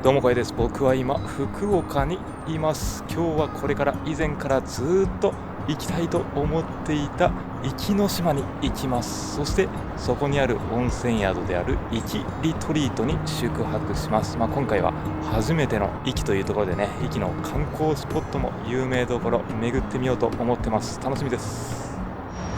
どうもこえです。僕は今福岡にいます。今日はこれから以前からずっと行きたいと思っていた壱岐の島に行きます。そしてそこにある温泉宿である壱岐リトリートに宿泊します。今回は初めての壱岐というところでね、壱岐の観光スポットも有名どころ巡ってみようと思ってます。楽しみです。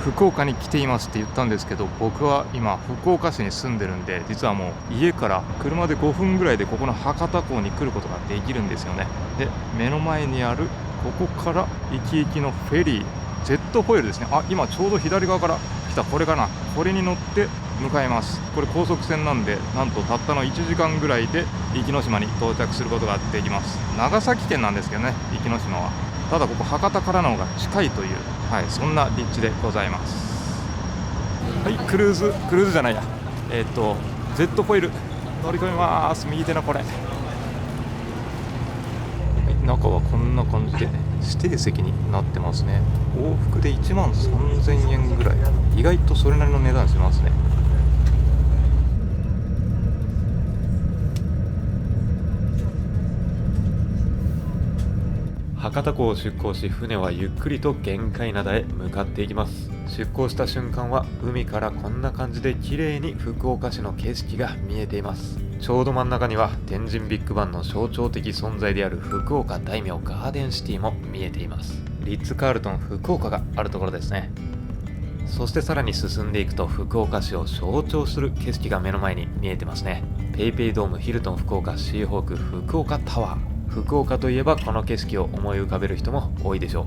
福岡に来ていますって言ったんですけど、僕は今福岡市に住んでるんで、実はもう家から車で5分ぐらいでここの博多港に来ることができるんですよね。で、目の前にあるここから壱岐行きのフェリー、ジェットホイールですね。今ちょうど左側から来たこれかな、これに乗って向かいます。これ高速船なんで、なんとたったの1時間ぐらいで壱岐島に到着することができます。長崎県なんですけどね、壱岐島は。ただここ博多からの方が近いという、そんな立地でございます。クルーズじゃないや、ジェットホイール乗り込みます。右手のこれ、中はこんな感じで指定席になってますね。往復で1万3000円ぐらい、意外とそれなりの値段しますね。博多港を出港し、船はゆっくりと玄界灘へ向かっていきます。出港した瞬間は海からこんな感じで綺麗に福岡市の景色が見えています。ちょうど真ん中には天神ビッグバンの象徴的存在である福岡大名ガーデンシティも見えています。リッツカールトン福岡があるところですね。そしてさらに進んでいくと、福岡市を象徴する景色が目の前に見えてますね。ペイペイドーム、ヒルトン福岡、シーホーク、福岡タワー。福岡といえばこの景色を思い浮かべる人も多いでしょ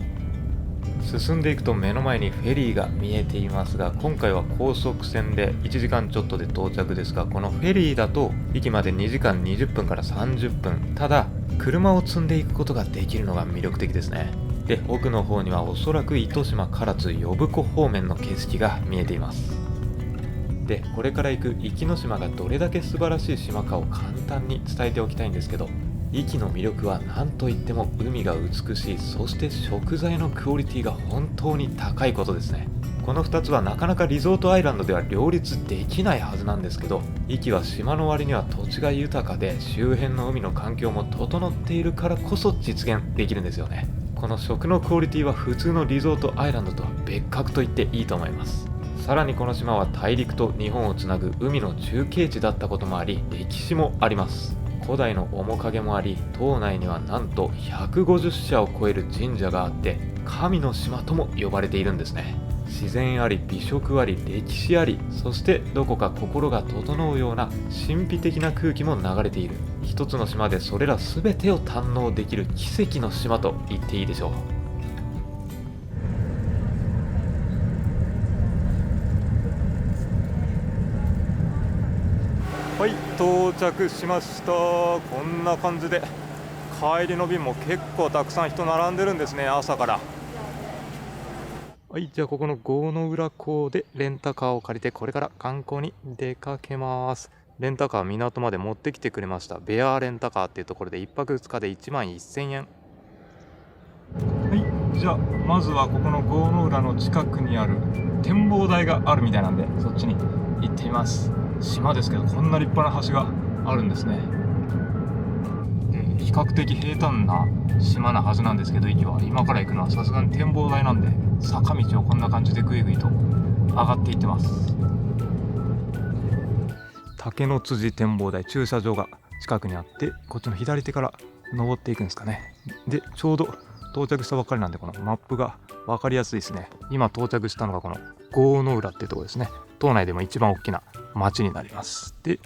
う。進んでいくと目の前にフェリーが見えていますが、今回は高速船で1時間ちょっとで到着ですが、このフェリーだと駅まで2時間20分から30分。ただ車を積んでいくことができるのが魅力的ですね。で、奥の方にはおそらく糸島、唐津、呼子方面の景色が見えています。で、これから行く壱岐島がどれだけ素晴らしい島かを簡単に伝えておきたいんですけど、壱岐の魅力は何といっても海が美しい、そして食材のクオリティが本当に高いことですね。この2つはなかなかリゾートアイランドでは両立できないはずなんですけど、壱岐は島の割には土地が豊かで、周辺の海の環境も整っているからこそ実現できるんですよね。この食のクオリティは普通のリゾートアイランドとは別格と言っていいと思います。さらにこの島は大陸と日本をつなぐ海の中継地だったこともあり、歴史もあります。古代の面影もあり、島内にはなんと150社を超える神社があって、神の島とも呼ばれているんですね。自然あり、美食あり、歴史あり、そしてどこか心が整うような神秘的な空気も流れている、一つの島でそれら全てを堪能できる奇跡の島と言っていいでしょう。到着しました。こんな感じで帰りの便も結構たくさん人並んでるんですね、朝から。じゃあここの郷の浦港でレンタカーを借りて、これから観光に出かけます。レンタカー港まで持ってきてくれました。ベアーレンタカーっていうところで1泊2日で1万1000円。じゃあまずはここの郷の浦の近くにある展望台があるみたいなんで、そっちに行ってみます。島ですけど、こんな立派な橋があるんですね。で、比較的平坦な島なはずなんですけど、壱岐は今から行くのはさすがに展望台なんで、坂道をこんな感じでぐいぐいと上がっていってます。竹の辻展望台、駐車場が近くにあって、こっちの左手から登っていくんですかね。で、ちょうど到着したばっかりなんで、このマップが分かりやすいですね。今到着したのがこの郷の浦っていうところですね。島内でも一番大きな町になります。で、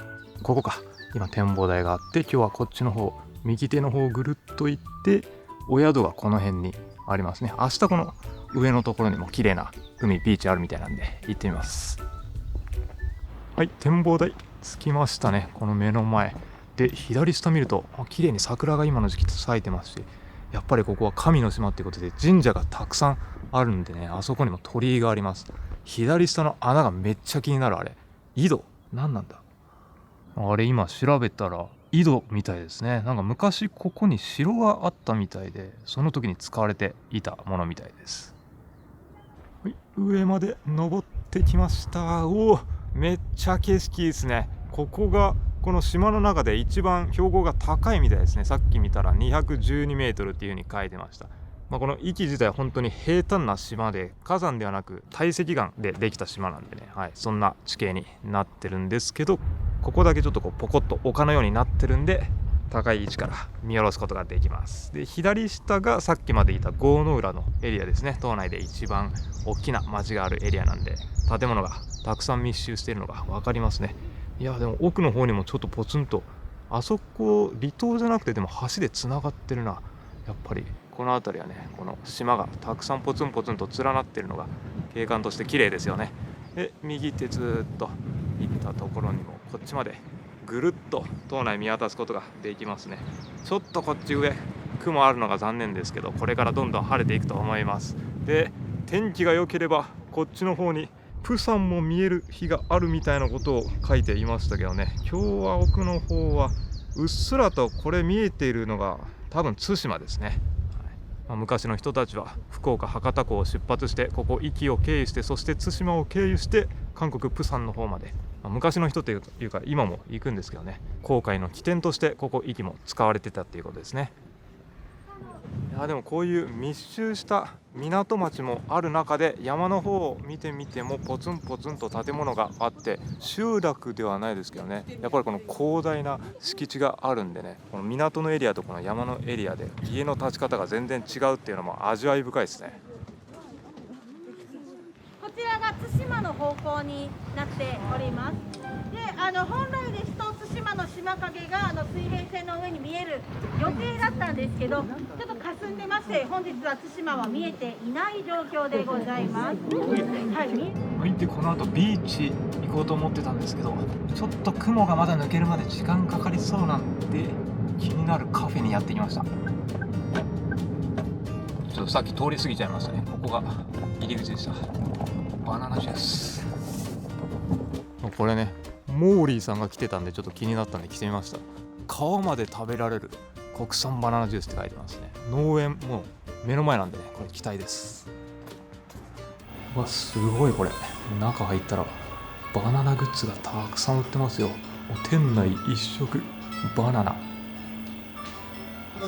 ここか。今展望台があって、今日はこっちの方、右手の方をぐるっと行って、お宿がこの辺にありますね。明日この上のところにも綺麗な海、ビーチあるみたいなんで行ってみます。展望台着きましたね。この目の前で左下見ると綺麗に桜が今の時期咲いてますし、やっぱりここは神の島っていうことで神社がたくさんあるんでね、あそこにも鳥居があります。左下の穴がめっちゃ気になる。あれ井戸何なんだあれ。今調べたら井戸みたいですね。なんか昔ここに城があったみたいで、その時に使われていたものみたいです。上まで登ってきました。めっちゃ景色いいですね。ここがこの島の中で一番標高が高いみたいですね。さっき見たら212メートルっていう風に書いてました。この壱岐自体は本当に平坦な島で、火山ではなく堆積岩でできた島なんでね、そんな地形になってるんですけど、ここだけちょっとこうポコッと丘のようになってるんで、高い位置から見下ろすことができます。で、左下がさっきまでいた郷の浦のエリアですね。島内で一番大きな町があるエリアなんで、建物がたくさん密集しているのが分かりますね。いやでも奥の方にもちょっとポツンと、あそこ離島じゃなくてでも橋でつながってるな。やっぱりこの辺りはね、この島がたくさんポツンポツンと連なってるのが景観として綺麗ですよね。で、右手ずっと行ったところにもこっちまでぐるっと島内見渡すことができますね。ちょっとこっち上雲あるのが残念ですけど、これからどんどん晴れていくと思います。で、天気が良ければこっちの方にプサンも見える日があるみたいなことを書いていましたけどね。今日は奥の方はうっすらとこれ見えているのが多分対馬ですね。昔の人たちは福岡博多港を出発して、ここ壱岐を経由して、そして対馬を経由して韓国プサンの方まで、昔の人というか今も行くんですけどね、航海の起点としてここ壱岐も使われてたっていうことですね。いやでもこういう密集した港町もある中で、山の方を見てみてもポツンポツンと建物があって、集落ではないですけどね、やっぱりこの広大な敷地があるんでね、この港のエリアとこの山のエリアで家の建ち方が全然違うっていうのも味わい深いですね。こちらが対馬の方向になっております。で、本来ですと対馬の島影が水平線の上に見える予定だったんですけど、ちょっと霞んでまして、本日は対馬は見えていない状況でございます。はい。で、この後ビーチ行こうと思ってたんですけど、ちょっと雲がまだ抜けるまで時間かかりそうなんで、気になるカフェにやってきました。ちょっとさっき通り過ぎちゃいましたね。ここが入り口でした。バナナジュース。これね、モーリーさんが来てたんでちょっと気になったんで来てみました。皮まで食べられる国産バナナジュースって書いてますね。農園もう目の前なんでね、これ期待です。わ、すごいこれ。中入ったらバナナグッズがたくさん売ってますよ。店内一色バナナ。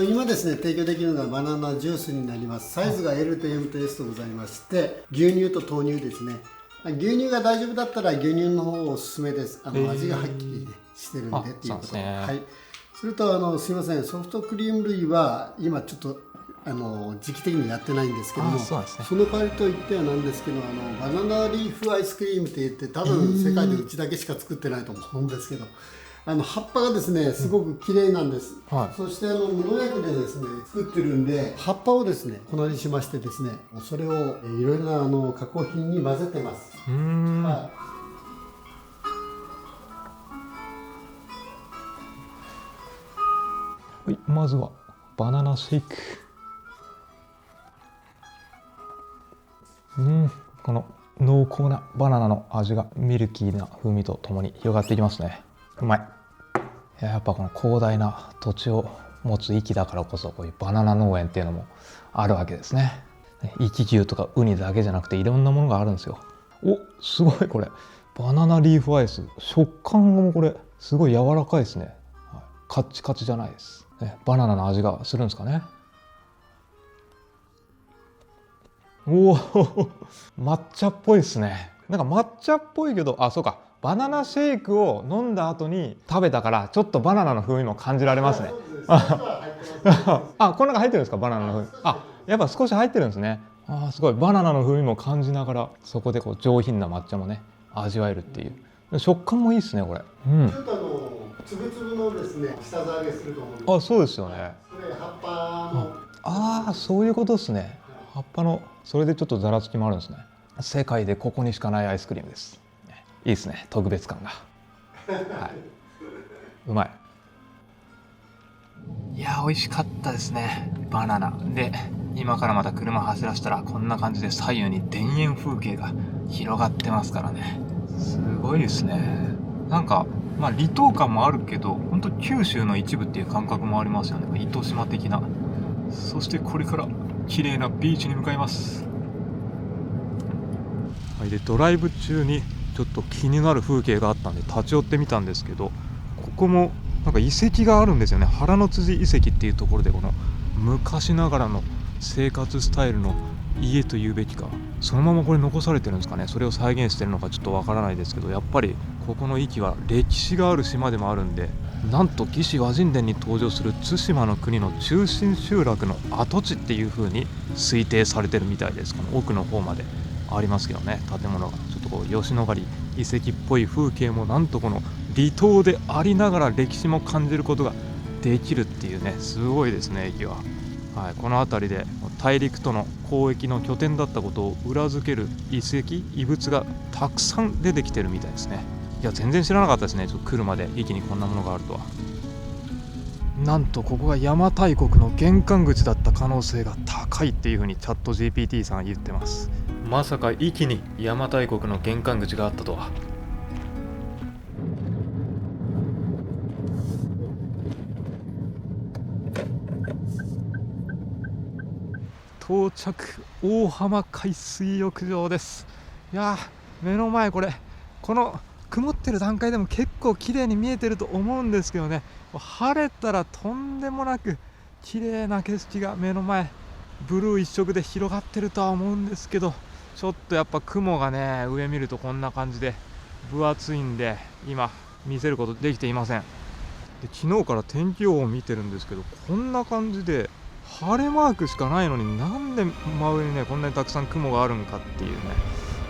今ですね、提供できるのがバナナジュースになります。サイズが L と M と S とございまして、牛乳と豆乳ですね。牛乳が大丈夫だったら牛乳の方おすすめです。味がはっきり、してるんでっていうこと。はい。それとすいません、ソフトクリーム類は今ちょっと時期的にやってないんですけども、その代わりといってはなんですけど、バナナリーフアイスクリームって言って、多分世界でうちだけしか作ってないと思うんですけど、葉っぱがですねすごく綺麗なんです。そして無農薬でですね作ってるんで、葉っぱをですね粉にしましてですね、それをいろいろな加工品に混ぜてます。はい、まずはバナナシェイク。この濃厚なバナナの味がミルキーな風味とともに広がっていきますね。うまい。やっぱこの広大な土地を持つ壱岐だからこそ、こういうバナナ農園っていうのもあるわけですね。壱岐牛とかウニだけじゃなくていろんなものがあるんですよ。お、すごいこれバナナリーフアイス。食感もこれすごい柔らかいですね。カッチカチじゃないです。バナナの味がするんですかね。おお抹茶っぽいですね。なんか抹茶っぽいけど、そうか、バナナシェイクを飲んだ後に食べたからちょっとバナナの風味も感じられますね。この中入ってるんですか、バナナの風味。やっぱ少し入ってるんですね。すごいバナナの風味も感じながら、そこでこう上品な抹茶もね味わえるっていう。食感もいいですねこれ。ちょっとつぶつぶのですね下揚げすると思うんです。そうですよね。それ葉っぱのそういうことですね。葉っぱのそれでちょっとざらつきもあるんですね。世界でここにしかないアイスクリームです。いいですね、特別感が。はい、うまい。いや美味しかったですね。バナナで、今からまた車走らせたらこんな感じで左右に田園風景が広がってますからね。すごいですね。なんか離島感もあるけど、本当九州の一部っていう感覚もありますよね。糸島的な。そしてこれから綺麗なビーチに向かいます。でドライブ中にちょっと気になる風景があったんで立ち寄ってみたんですけど、ここもなんか遺跡があるんですよね。原の辻遺跡っていうところで、この昔ながらの生活スタイルの家というべきか、そのままこれ残されてるんですかね。それを再現してるのかちょっとわからないですけど、やっぱりここの壱岐は歴史がある島でもあるんで、なんと魏志倭人伝に登場する対馬の国の中心集落の跡地っていう風に推定されてるみたいです。この奥の方までありますけどね、建物がちょっとこう吉野ヶ里遺跡っぽい風景もなんとこの離島でありながら歴史も感じることができるっていうね、すごいですね壱岐は。はい、この辺りで大陸との交易の拠点だったことを裏付ける遺跡遺物がたくさん出てきてるみたいですね。いや全然知らなかったですね。ちょっと来るまで壱岐にこんなものがあるとは。なんとここが邪馬台国の玄関口だった可能性が高いっていう風にチャット GPT さん言ってます。まさか壱岐に邪馬台国の玄関口があったとは。到着大浜海水浴場です。いやー、目の前この曇ってる段階でも結構綺麗に見えてると思うんですけどね、晴れたらとんでもなく綺麗な景色が目の前ブルー一色で広がってるとは思うんですけど、ちょっとやっぱ雲がね、上見るとこんな感じで分厚いんで今見せることできていません。で昨日から天気予報を見てるんですけど、こんな感じで晴れマークしかないのに、なんで真上にねこんなにたくさん雲があるんかっていうね。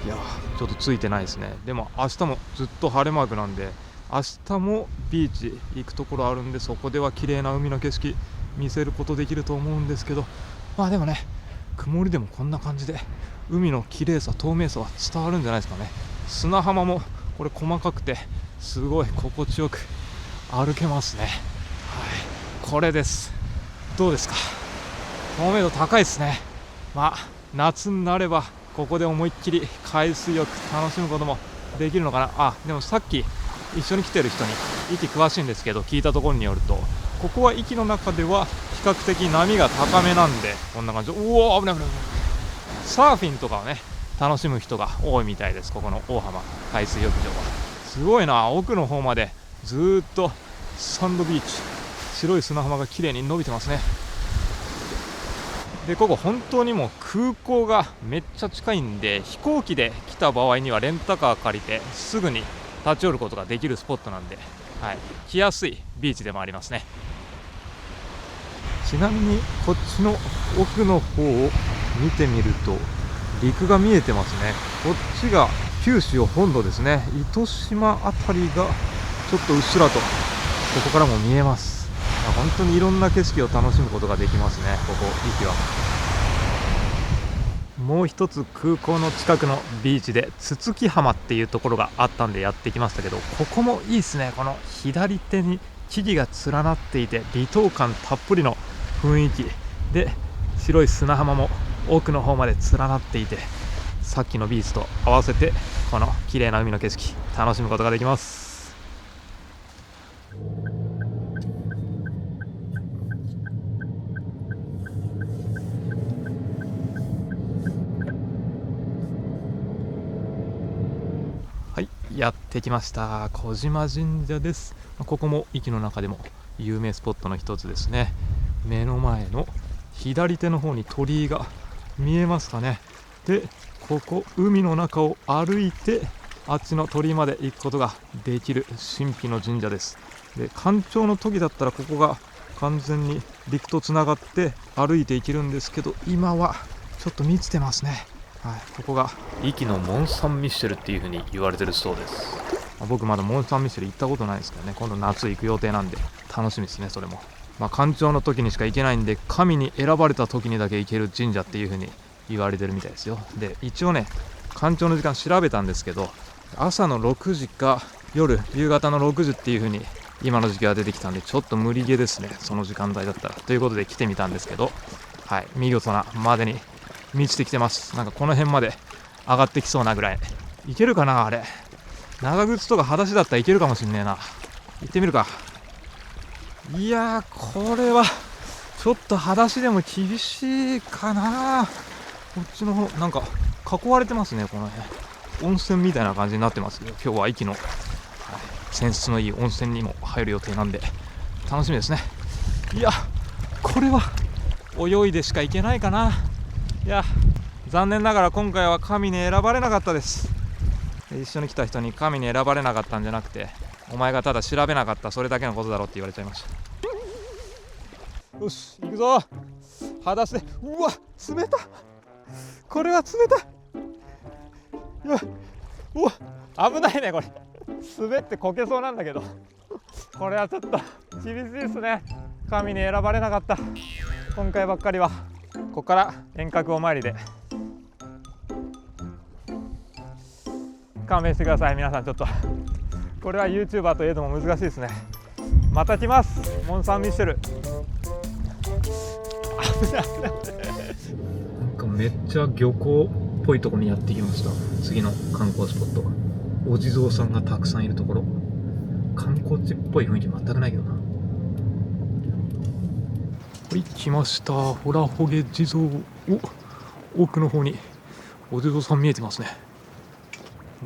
いやちょっとついてないですね。でも明日もずっと晴れマークなんで、明日もビーチ行くところあるんで、そこでは綺麗な海の景色見せることできると思うんですけど、まあでもね、曇りでもこんな感じで海の綺麗さ透明さは伝わるんじゃないですかね。砂浜もこれ細かくてすごい心地よく歩けますね。はい、これです。どうですか。透明度高いですね。まあ夏になればここで思いっきり海水浴楽しむこともできるのかな。でもさっき一緒に来てる人に壱岐詳しいんですけど聞いたところによると、ここは壱岐の中では比較的波が高めなんで、こんな感じで、おお危ない危ない、サーフィンとかをね楽しむ人が多いみたいです。ここの大浜海水浴場はすごいな。奥の方までずーっとサンドビーチ、白い砂浜が綺麗に伸びてますね。でここ本当にもう空港がめっちゃ近いんで、飛行機で来た場合にはレンタカー借りてすぐに立ち寄ることができるスポットなんで、はい、来やすいビーチでもありますね。ちなみにこっちの奥の方を見てみると陸が見えてますね。こっちが九州本土ですね。糸島あたりがちょっとうっすらとここからも見えます。本当にいろんな景色を楽しむことができますね、ここ壱岐は。もう一つ空港の近くのビーチでつつき浜っていうところがあったんでやってきましたけど、ここもいいですね。この左手に木々が連なっていて離島感たっぷりの雰囲気で、白い砂浜も奥の方まで連なっていて、さっきのビーチと合わせてこの綺麗な海の景色楽しむことができます。はい、やってきました小島神社です。ここも壱岐の中でも有名スポットの一つですね。目の前の左手の方に鳥居が見えますかね。でここ海の中を歩いてあっちの鳥居まで行くことができる神秘の神社です。で干潮の時だったらここが完全に陸とつながって歩いていけるんですけど、今はちょっと満ちてますね。はい、ここが壱岐のモン・サン・ミッシェルっていう風に言われてるそうです。僕まだモン・サン・ミッシェル行ったことないですけどね、今度夏行く予定なんで楽しみですね。それも干潮の時にしか行けないんで、神に選ばれた時にだけ行ける神社っていう風に言われてるみたいですよ。で一応ね干潮の時間調べたんですけど、朝の6時か夕方の6時っていう風に今の時期は出てきたんで、ちょっと無理ゲーですね、その時間帯だったら。ということで来てみたんですけど、はい、見事なまでに満ちてきてます。なんかこの辺まで上がってきそうなぐらい。いけるかな。あれ長靴とか裸足だったらいけるかもしんねえな。行ってみるか。いやーこれはちょっと裸足でも厳しいかな。こっちの方なんか囲われてますね。この辺温泉みたいな感じになってますけど、今日は壱岐の、泉質のいい温泉にも入る予定なんで楽しみですね。いやこれは泳いでしか行けないかな。いや残念ながら今回は神に選ばれなかったです。一緒に来た人に神に選ばれなかったんじゃなくて、お前がただ調べなかったそれだけのことだろって言われちゃいました。よし行くぞ。裸足で、うわ冷た、これは冷たい。うわ危ないね、これ滑ってこけそうなんだけど、これはちょっと厳しいですね。神に選ばれなかった今回ばっかりは。ここから遠隔お参りで勘弁してください皆さん。ちょっとこれは YouTuber といえども難しいですね。また来ます、モン・サン・ミッシェル。なんかめっちゃ漁港っぽいところにやってきました。次の観光スポットはお地蔵さんがたくさんいるところ。観光地っぽい雰囲気全くないけどな。はい、来ました。ほらほげ地蔵。お、奥の方にお地蔵さん見えてますね。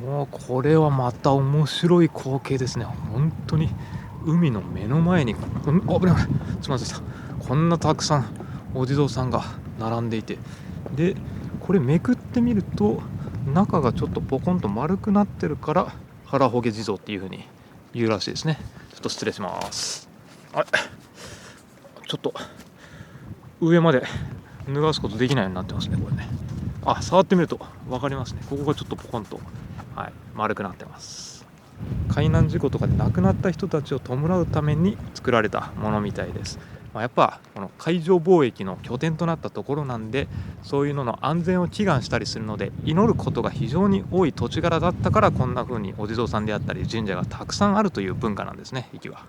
もうこれはまた面白い光景ですね。本当に海の目の前に危ない危ない、すみません、こんなたくさんお地蔵さんが並んでいて、でこれめくってみると中がちょっとポコンと丸くなってるから腹ほげ地蔵っていう風に言うらしいですね。ちょっと失礼します。あれちょっと上まで脱がすことできないようになってますね、これね。あ、触ってみると分かりますね。ここがちょっとポコンと、丸くなってます。海難事故とかで亡くなった人たちを弔うために作られたものみたいです。やっぱこの海上貿易の拠点となったところなんで、そういうのの安全を祈願したりするので、祈ることが非常に多い土地柄だったから、こんな風にお地蔵さんであったり神社がたくさんあるという文化なんですね、壱岐は。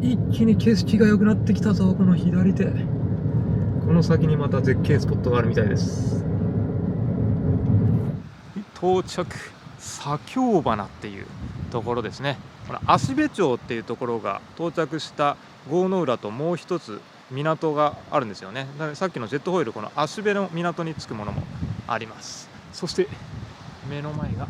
一気に景色が良くなってきたぞ。この左手、この先にまた絶景スポットがあるみたいです。到着、左京花っていうところですね。この芦部町っていうところが到着した郷の浦ともう一つ港があるんですよね。なのでさっきのジェットホイール、この芦部の港に着くものもあります。そして目の前が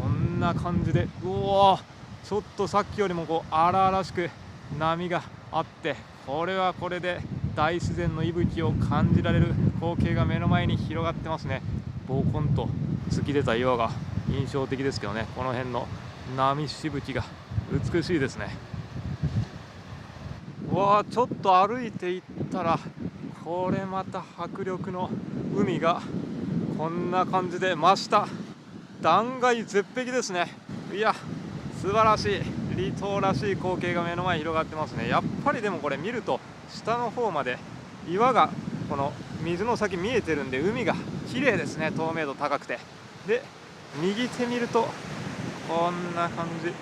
こんな感じで、うおー、ちょっとさっきよりもこう荒々しく波があって、これはこれで大自然の息吹を感じられる光景が目の前に広がってますね。ボコンと突き出た岩が印象的ですけどね、この辺の波しぶきが美しいですね。わー、ちょっと歩いていったらこれまた迫力の海がこんな感じで真下断崖絶壁ですね。いや素晴らしい離島らしい光景が目の前に広がってますね。やっぱりでもこれ見ると下の方まで岩がこの水の先見えてるんで、海が綺麗ですね。透明度高くて、で右手見るとこんな感じ、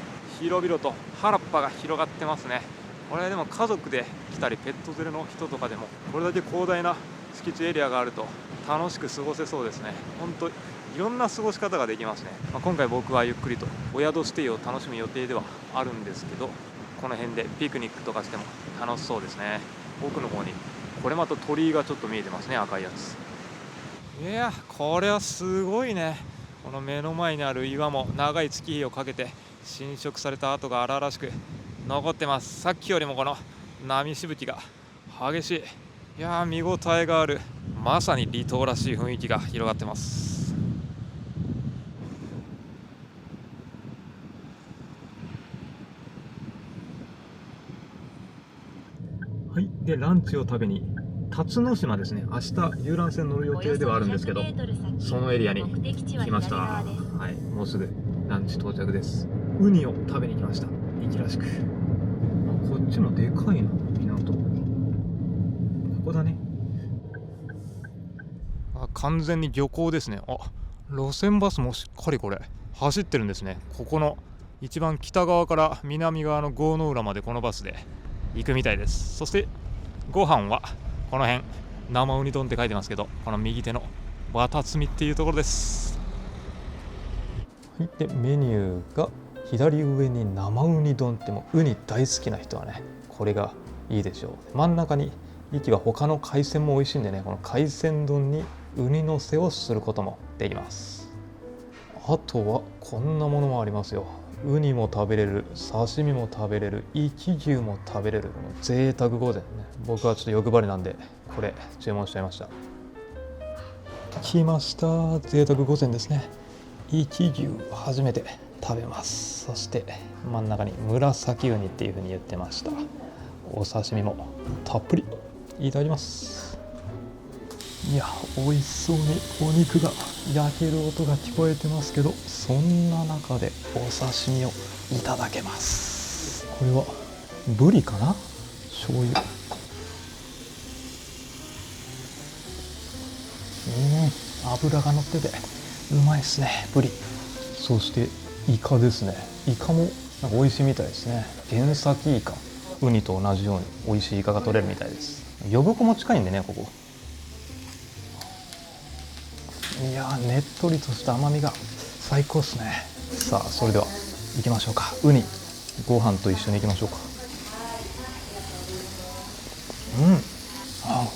広々と原っぱが広がってますね。これでも家族で来たりペット連れの人とかでもこれだけ広大な敷地エリアがあると楽しく過ごせそうですね。本当いろんな過ごし方ができますね。今回僕はゆっくりとお宿ステイを楽しむ予定ではあるんですけど、この辺でピクニックとかしても楽しそうですね。奥の方にこれまた鳥居がちょっと見えてますね、赤いやつ。いやこれはすごいね。この目の前にある岩も長い月日をかけて浸食された跡が荒々しく残ってます。さっきよりもこの波しぶきが激しい。いや見応えがある、まさに離島らしい雰囲気が広がってます。はい、でランチを食べに辰野島ですね。明日遊覧船乗る予定ではあるんですけど、そのエリアに来ました。はい、もうすぐランチ到着です。ウニを食べに来ました。壱岐らしく。こっちもでかいな、港。ここだね。完全に漁港ですね。路線バスもしっかりこれ走ってるんですね。ここの一番北側から南側の郷の浦までこのバスで行くみたいです。そしてご飯はこの辺生ウニ丼って書いてますけど、この右手の綿摘みっていうところです。はい、でメニューが左上に生ウニ丼って、もうウニ大好きな人はねこれがいいでしょう。真ん中に壱岐は他の海鮮も美味しいんでね、この海鮮丼にウニのせをすることもできます。あとはこんなものもありますよ。ウニも食べれる、刺身も食べれる、生き牛も食べれる、この贅沢御膳ね。僕はちょっと欲張りなんでこれ注文しちゃいました。来ました、贅沢御膳ですね。生き牛初めて食べます。そして真ん中に紫ウニっていう風に言ってました。お刺身もたっぷりいただきます。いや、美味しそうにお肉が焼ける音が聞こえてますけど、そんな中でお刺身をいただけます。これはブリかな、醤油。脂が乗っててうまいですね、ブリ。そしてイカですね。イカもなんか美味しいみたいですね。原崎イカ、ウニと同じように美味しいイカが取れるみたいです。呼子も近いんでね、ここ。いやー、ねっとりとした甘みが最高ですね。さあ、それでは行きましょうか。ウニご飯と一緒に行きましょうか。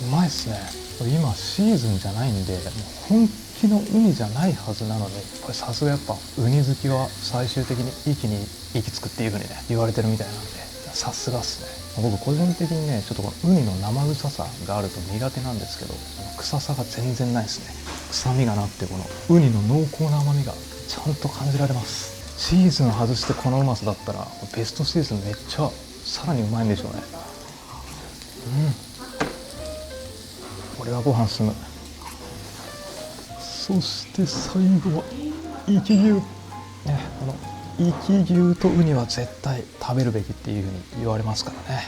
うまいですね。今シーズンじゃないんで、もう本気のウニじゃないはずなので、これさすがやっぱウニ好きは最終的に息に息つくっていう風にね言われてるみたいなんで、さすがっすね。僕個人的にね、ちょっとこのウニの生臭さがあると苦手なんですけど、臭さが全然ないですね。臭みがなって、このウニの濃厚な甘みがちゃんと感じられます。シーズン外してこのうまさだったらベストシーズンめっちゃさらにうまいんでしょうね。これはご飯進む。そして最後は生き牛、ね、この生き牛とウニは絶対食べるべきっていうふうに言われますからね。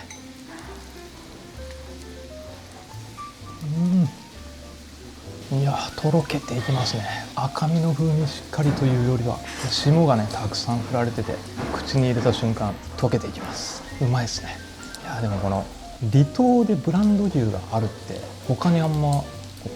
いや、とろけていきますね。赤身の風味しっかりというよりは霜がねたくさん振られてて、口に入れた瞬間溶けていきます。うまいですね。いや、でもこの離島でブランド牛があるって他にあんま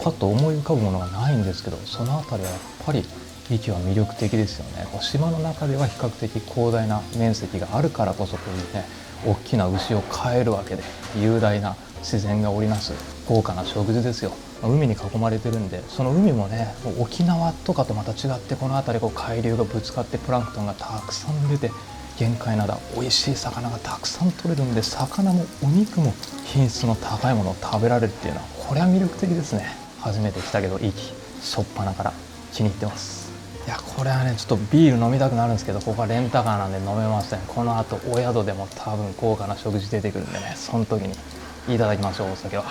パッと思い浮かぶものがないんですけど、そのあたりはやっぱり壱岐は魅力的ですよね。島の中では比較的広大な面積があるからこそ、こういうね大きな牛を飼えるわけで、雄大な自然が織りなす豪華な食事ですよ。海に囲まれてるんで、その海もね沖縄とかとまた違って、この辺り海流がぶつかってプランクトンがたくさん出て、玄界灘美味しい魚がたくさん取れるんで、魚もお肉も品質の高いものを食べられるっていうのは、これは魅力的ですね。初めて来たけど壱岐しょっぱなから気に入ってます。いや、これはねちょっとビール飲みたくなるんですけど、ここはレンタカーなんで飲めません。この後お宿でも多分豪華な食事出てくるんでね、その時にいただきましょう、お酒は。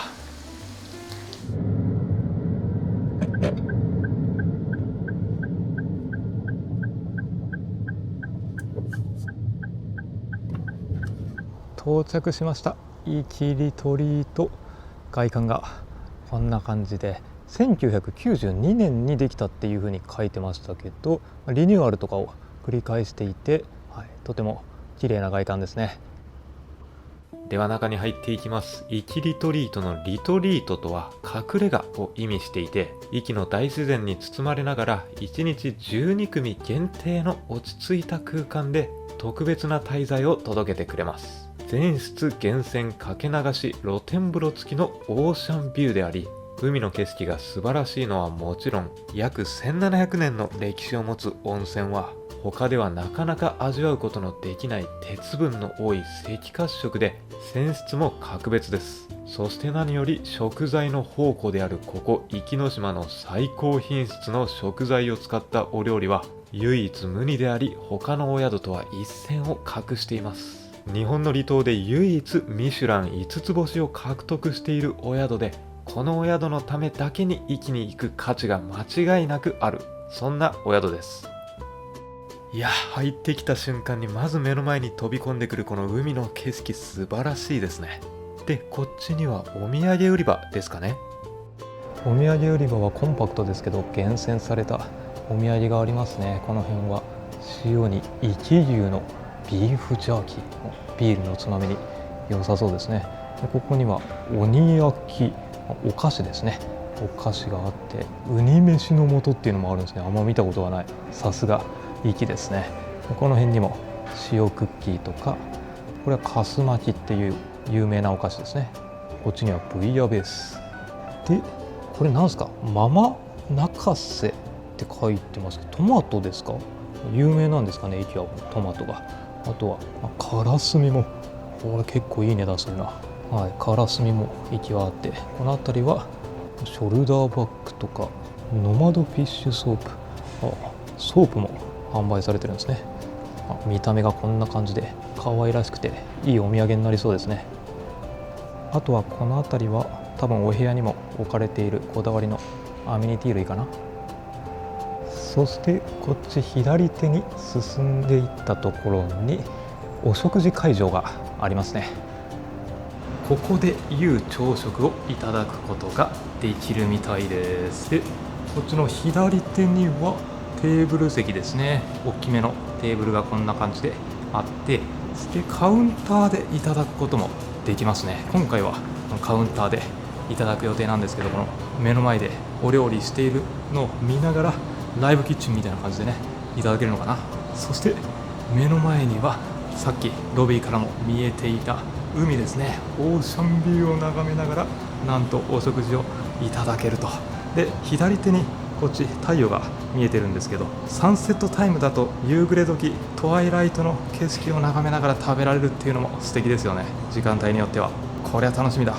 到着しました。イキリトリート。外観がこんな感じで、1992年にできたっていう風に書いてましたけど、リニューアルとかを繰り返していて、とても綺麗な外観ですね。では中に入っていきます。イキリトリートのリトリートとは隠れ家を意味していて、壱岐の大自然に包まれながら1日12組限定の落ち着いた空間で特別な滞在を届けてくれます。全室源泉かけ流し露天風呂付きのオーシャンビューであり、海の景色が素晴らしいのはもちろん、約1700年の歴史を持つ温泉は他ではなかなか味わうことのできない鉄分の多い赤褐色で、泉質も格別です。そして何より食材の宝庫であるここ壱岐島の最高品質の食材を使ったお料理は唯一無二であり、他のお宿とは一線を画しています。日本の離島で唯一ミシュラン5つ星を獲得しているお宿で、このお宿のためだけに壱岐に行く価値が間違いなくある、そんなお宿です。いや、入ってきた瞬間にまず目の前に飛び込んでくるこの海の景色、素晴らしいですね。で、こっちにはお土産売り場ですかね。お土産売り場はコンパクトですけど厳選されたお土産がありますね。この辺は塩に壱岐牛のビーフジャーキー、ビールのつまみに良さそうですね。で、ここには鬼焼き、お菓子ですね。お菓子があって、ウニ飯の素っていうのもあるんですね。あんま見たことがない。さすが壱岐ですね。この辺にも塩クッキーとか、これはかす巻きっていう有名なお菓子ですね。こっちにはブイヤベースで、これなんですか、ママ泣かせっって書いてますけど、トマトですか？有名なんですかね、駅はトマトが。あとはカラスミも、これ結構いい値段するな。はい、カラスミも駅はあって、この辺りはショルダーバッグとかノマドフィッシュソープ、ソープも販売されてるんですね。見た目がこんな感じで可愛らしくていいお土産になりそうですね。あとはこの辺りは多分お部屋にも置かれているこだわりのアメニティ類かな。そしてこっち左手に進んでいったところにお食事会場がありますね。ここで夕朝食をいただくことができるみたいです。で、こっちの左手にはテーブル席ですね。大きめのテーブルがこんな感じであって、でカウンターでいただくこともできますね。今回はカウンターでいただく予定なんですけど、この目の前でお料理しているのを見ながらライブキッチンみたいな感じでね、いただけるのかな。そして目の前にはさっきロビーからも見えていた海ですね。オーシャンビューを眺めながらなんとお食事をいただけると。で左手にこっち太陽が見えてるんですけど、サンセットタイムだと夕暮れ時トワイライトの景色を眺めながら食べられるっていうのも素敵ですよね。時間帯によってはこれは楽しみだ。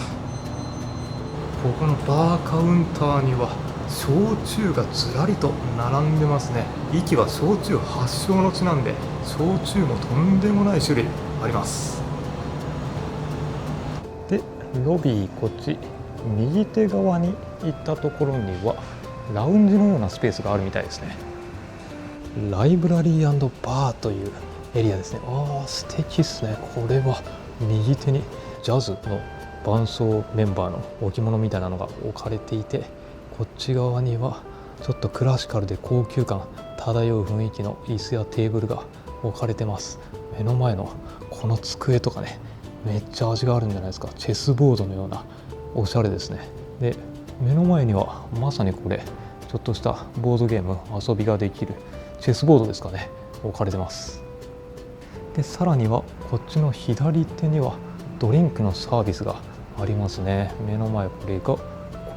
ここのバーカウンターには焼酎がずらりと並んでますね。壱岐は焼酎発祥の地なんで、焼酎もとんでもない種類あります。でロビーこっち右手側に行ったところにはラウンジのようなスペースがあるみたいですね。ライブラリー&バーというエリアですね。素敵ですね。これは右手にジャズの伴奏メンバーの置物みたいなのが置かれていて、こっち側にはちょっとクラシカルで高級感漂う雰囲気の椅子やテーブルが置かれてます。目の前のこの机とかね、めっちゃ味があるんじゃないですか。チェスボードのようなおしゃれですね。で目の前にはまさにこれちょっとしたボードゲーム遊びができるチェスボードですかね、置かれてます。でさらにはこっちの左手にはドリンクのサービスがありますね。目の前これがコ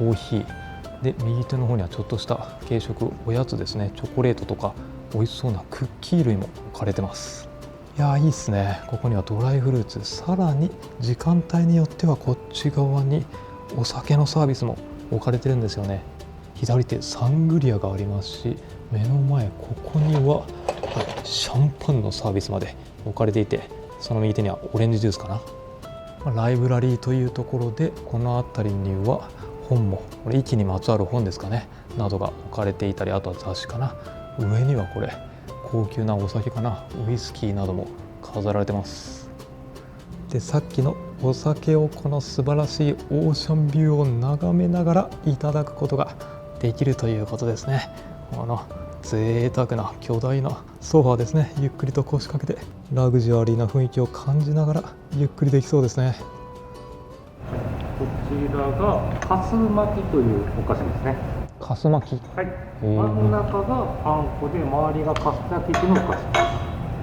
ーヒーで、右手の方にはちょっとした軽食おやつですね。チョコレートとか美味しそうなクッキー類も置かれてます。いやーいいっすね。ここにはドライフルーツ、さらに時間帯によってはこっち側にお酒のサービスも置かれてるんですよね。左手サングリアがありますし、目の前ここには、シャンパンのサービスまで置かれていて、その右手にはオレンジジュースかな。ライブラリーというところで、この辺りには本も、これ壱岐にまつわる本ですかねなどが置かれていたり、あとは雑誌かな。上にはこれ高級なお酒かな、ウイスキーなども飾られてます。でさっきのお酒をこの素晴らしいオーシャンビューを眺めながらいただくことができるということですね。この贅沢な巨大なソファーですね。ゆっくりと腰掛けてラグジュアリーな雰囲気を感じながらゆっくりできそうですね。こちらがかす巻きというお菓子ですね。かす巻き、はい、真ん中があんこで周りがカスタード生地のお菓子。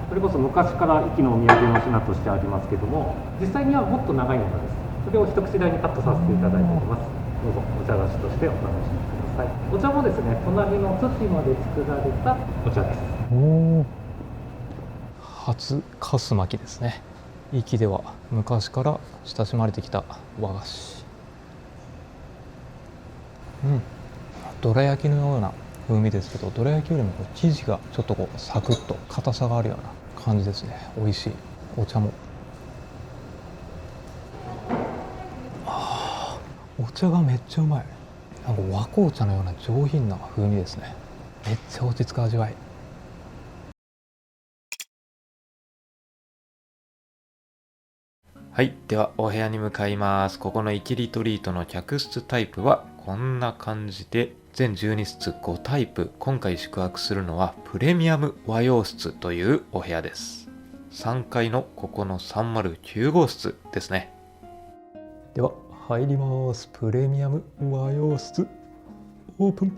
それこそ昔から壱岐のお土産の品としてありますけども、実際にはもっと長いものです。それを一口大にカットさせていただいております。どうぞお茶菓子としてお楽しみください。お茶もですね、隣の対馬で作られたお茶です。初かす巻きですね。壱岐では昔から親しまれてきた和菓子。どら焼きのような風味ですけど、どら焼きよりも生地がちょっとサクッと硬さがあるような感じですね。美味しい。お茶もお茶がめっちゃうまい。なんか和紅茶のような上品な風味ですね。めっちゃ落ち着く味わい。はい、ではお部屋に向かいます。ここの壱岐リトリートの客室タイプはこんな感じで、全12室5タイプ。今回宿泊するのはプレミアム和洋室というお部屋です。3階のここの309号室ですね。では入ります。プレミアム和洋室オープン。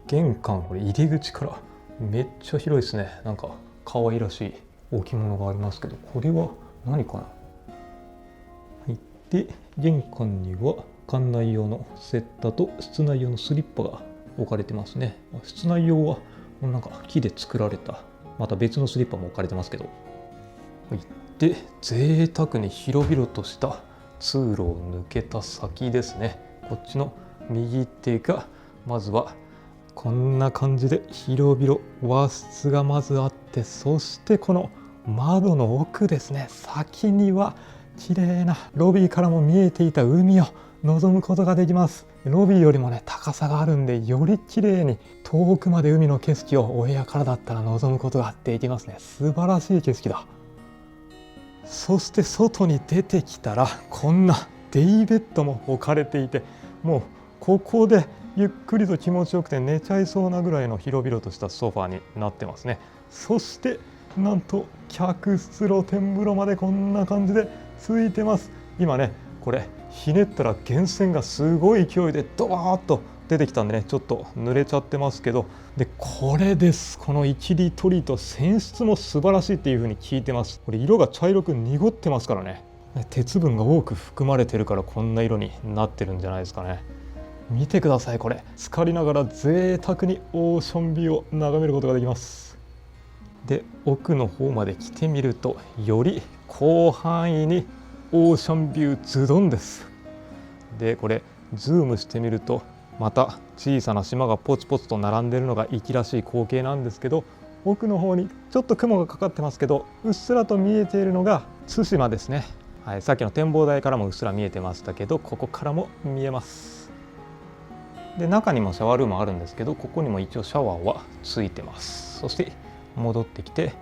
玄関、これ入り口からめっちゃ広いですね。なんか可愛らしい置物がありますけど、これは何かな。で玄関には館内用のセッタと室内用のスリッパが置かれてますね。室内用はなんか木で作られたまた別のスリッパも置かれてますけど、で贅沢に広々とした通路を抜けた先ですね。こっちの右手がまずはこんな感じで広々和室がまずあって、そしてこの窓の奥ですね、先には綺麗なロビーからも見えていた海を望むことができます。ロビーよりもね高さがあるんで、より綺麗に遠くまで海の景色をお部屋からだったら望むことができますね。素晴らしい景色だ。そして外に出てきたらこんなデイベッドも置かれていて、もうここでゆっくりと気持ちよくて寝ちゃいそうなぐらいの広々としたソファーになってますね。そしてなんと客室露天風呂までこんな感じでついてます。今ねこれひねったら源泉がすごい勢いでドワーッと出てきたんでね、ちょっと濡れちゃってますけど、でこれです。この一理取りと泉質も素晴らしいっていう風に聞いてます。これ色が茶色く濁ってますからね、鉄分が多く含まれてるからこんな色になってるんじゃないですかね。見てください、これ浸かりながら贅沢にオーシャンビューを眺めることができます。で奥の方まで来てみると、より広範囲にオーシャンビューズドンです。でこれズームしてみると、また小さな島がポツポツと並んでいるのが粋らしい光景なんですけど、奥の方にちょっと雲がかかってますけど、うっすらと見えているのが対馬ですね。はい、さっきの展望台からもうっすら見えてましたけど、ここからも見えます。で中にもシャワールームあるんですけど、ここにも一応シャワーはついてます。そして戻ってきて、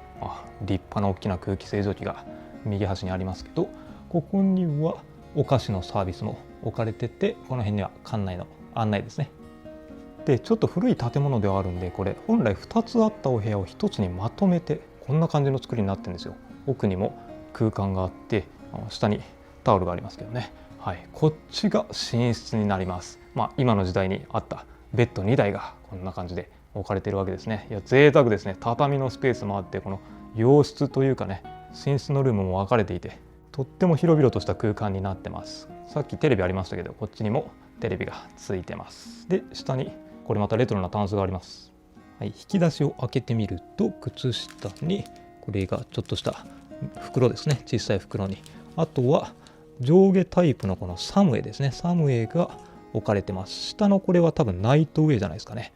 立派な大きな空気清浄機が右端にありますけど、ここにはお菓子のサービスも置かれてて、この辺には館内の案内ですね。でちょっと古い建物ではあるんで、これ本来2つあったお部屋を1つにまとめてこんな感じの作りになってるんですよ。奥にも空間があって、下にタオルがありますけどね。はい、こっちが寝室になります。今の時代にあったベッド2台がこんな感じで置かれているわけですね。いや贅沢ですね。畳のスペースもあって、この洋室というかね、寝室のルームも分かれていて、とっても広々とした空間になってます。さっきテレビありましたけど、こっちにもテレビがついてます。で下にこれまたレトロなタンスがあります。はい、引き出しを開けてみると、靴下にこれがちょっとした袋ですね、小さい袋に、あとは上下タイプのこのサムエですね、サムエが置かれてます。下のこれは多分ナイトウェアじゃないですかね。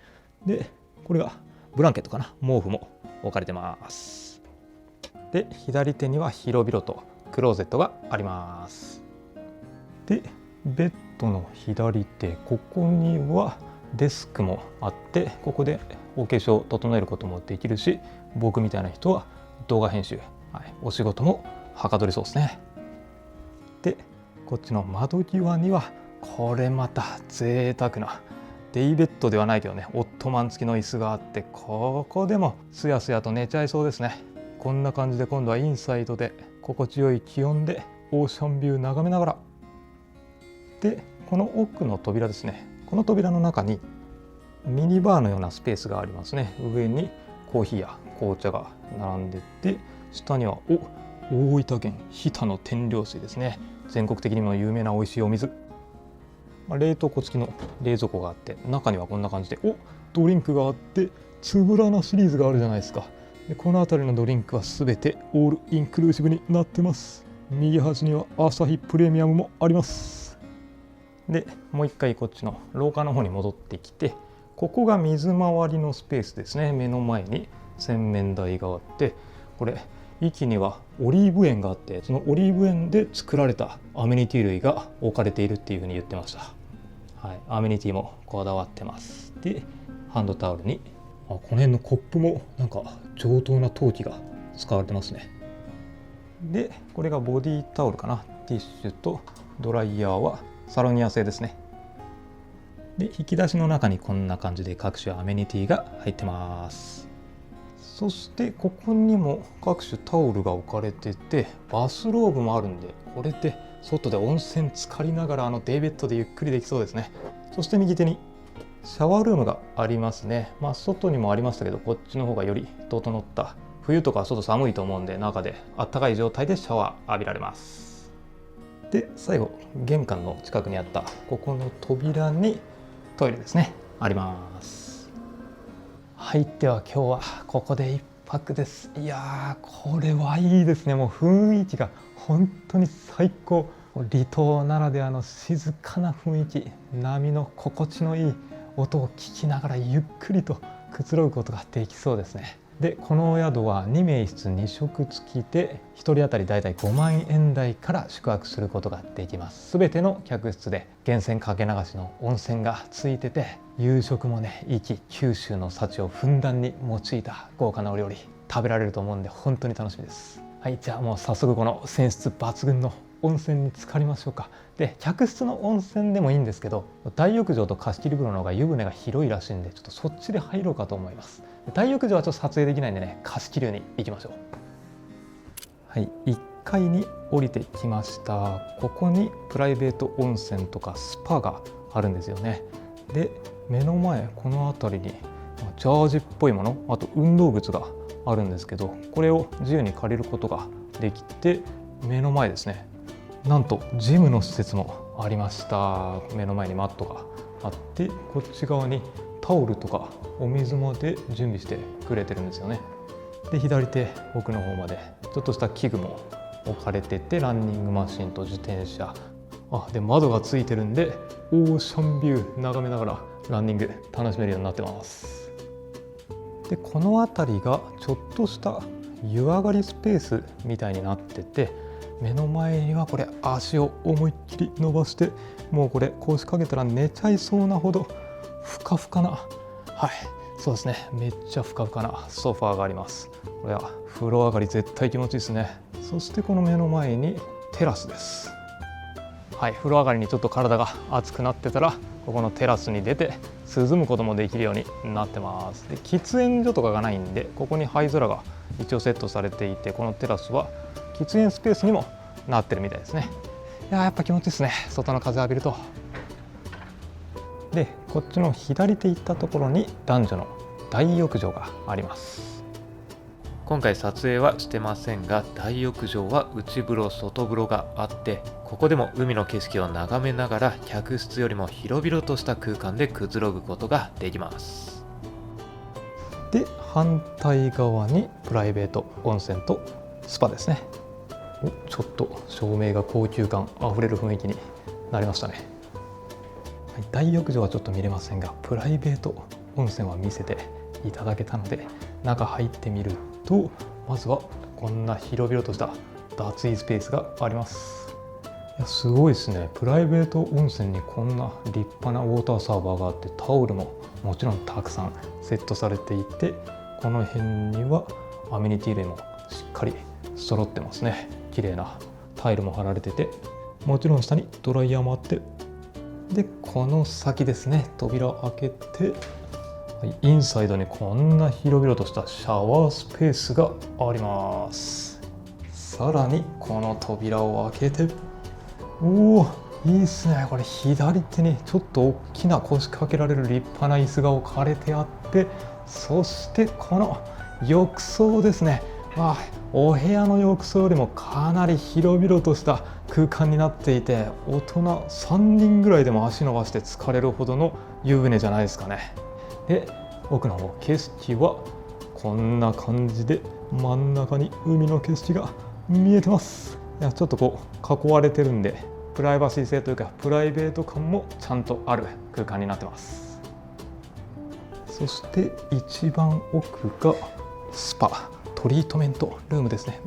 でこれがブランケットかな、毛布も置かれてます。で左手には広々とクローゼットがあります。でベッドの左手、ここにはデスクもあって、ここでお化粧を整えることもできるし、僕みたいな人は動画編集、お仕事もはかどりそうですね。でこっちの窓際にはこれまた贅沢なデイベッドではないけどね、オットマン付きの椅子があって、ここでもすやすやと寝ちゃいそうですね。こんな感じで今度はインサイドで心地よい気温でオーシャンビュー眺めながら、でこの奥の扉ですね、この扉の中にミニバーのようなスペースがありますね。上にコーヒーや紅茶が並んでて、下には大分県日田の天領水ですね。全国的にも有名な美味しいお水、冷凍庫付きの冷蔵庫があって、中にはこんな感じでドリンクがあって、つぶらなシリーズがあるじゃないですか。でこの辺りのドリンクはすべてオールインクルーシブになってます。右端にはアサヒプレミアムもあります。でもう一回こっちの廊下の方に戻ってきて、ここが水回りのスペースですね。目の前に洗面台があって、これ域にはオリーブ園があって、そのオリーブ園で作られたアメニティ類が置かれているっていうふうに言ってました。はい、アメニティもこだわってます。でハンドタオルにこの辺のコップもなんか上等な陶器が使われてますね。でこれがボディタオルかな。ティッシュとドライヤーはサロニア製ですね。で引き出しの中にこんな感じで各種アメニティが入ってます。そしてここにも各種タオルが置かれてて、バスローブもあるんで、これで外で温泉浸かりながらデイベッドでゆっくりできそうですね。そして右手にシャワールームがありますね。外にもありましたけど、こっちの方がより整った、冬とか外寒いと思うんで、中であったかい状態でシャワー浴びられます。で最後玄関の近くにあったここの扉にトイレですね。あります。はい、では今日はここで1泊です。いやー、これはいいですね。もう雰囲気が本当に最高。離島ならではの静かな雰囲気、波の心地のいい音を聞きながらゆっくりとくつろぐことができそうですね。でこのお宿は2名室2食付きで1人当たりだいたい5万円台から宿泊することができます。すべての客室で源泉かけ流しの温泉がついてて、夕食もね、九州の幸をふんだんに用いた豪華なお料理食べられると思うんで、本当に楽しみです。はい、じゃあもう早速この泉質抜群の温泉に浸かりましょうか。で客室の温泉でもいいんですけど、大浴場と貸し切り風呂の方が湯船が広いらしいんで、ちょっとそっちで入ろうかと思います。大浴場はちょっと撮影できないんでね、貸し切りに行きましょう。はい、1階に降りてきました。ここにプライベート温泉とかスパがあるんですよね。で目の前この辺りにジャージっぽいもの、あと運動靴があるんですけど、これを自由に借りることができて、目の前ですね、なんとジムの施設もありました。目の前にマットがあって、こっち側にタオルとかお水まで準備してくれてるんですよね。で左手奥の方までちょっとした器具も置かれてて、ランニングマシンと自転車、で窓がついてるんでオーシャンビュー眺めながらランニング楽しめるようになってます。でこの辺りがちょっとした湯上がりスペースみたいになってて、目の前にはこれ足を思いっきり伸ばして、もうこれ腰掛けたら寝ちゃいそうなほどふかふかな、そうですね、めっちゃふかふかなソファーがあります。これは風呂上がり絶対気持ちいいですね。そしてこの目の前にテラスです。風呂上がりにちょっと体が熱くなってたら、ここのテラスに出て涼むこともできるようになってます。で喫煙所とかがないんで、ここに灰皿が一応セットされていて、このテラスは喫煙スペースにもなってるみたいですね。やっぱ気持ちいいですね、外の風浴びると。でこっちの左手行ったところに男女の大浴場があります。今回撮影はしてませんが、大浴場は内風呂外風呂があって、ここでも海の景色を眺めながら客室よりも広々とした空間でくつろぐことができます。で反対側にプライベート温泉とスパですね。ちょっと照明が高級感あふれる雰囲気になりましたね。大浴場はちょっと見れませんが、プライベート温泉は見せていただけたので、中入ってみると、まずはこんな広々とした脱衣スペースがあります。すごいですね。プライベート温泉にこんな立派なウォーターサーバーがあって、タオルももちろんたくさんセットされていて、この辺にはアメニティ類もしっかり揃ってますね。綺麗なタイルも貼られてて、もちろん下にドライヤーもあって、でこの先ですね、扉を開けて、インサイドにこんな広々としたシャワースペースがあります。さらにこの扉を開けて、いいですね。これ左手にちょっと大きな腰掛けられる立派な椅子が置かれてあって、そしてこの浴槽ですね。お部屋の浴槽よりもかなり広々とした空間になっていて、大人3人ぐらいでも足伸ばして疲れるほどの湯船じゃないですかね。で奥の方、景色はこんな感じで、真ん中に海の景色が見えてます。ちょっとこう囲われてるんで、プライバシー性というかプライベート感もちゃんとある空間になってます。そして一番奥がスパトリートメントルームですね。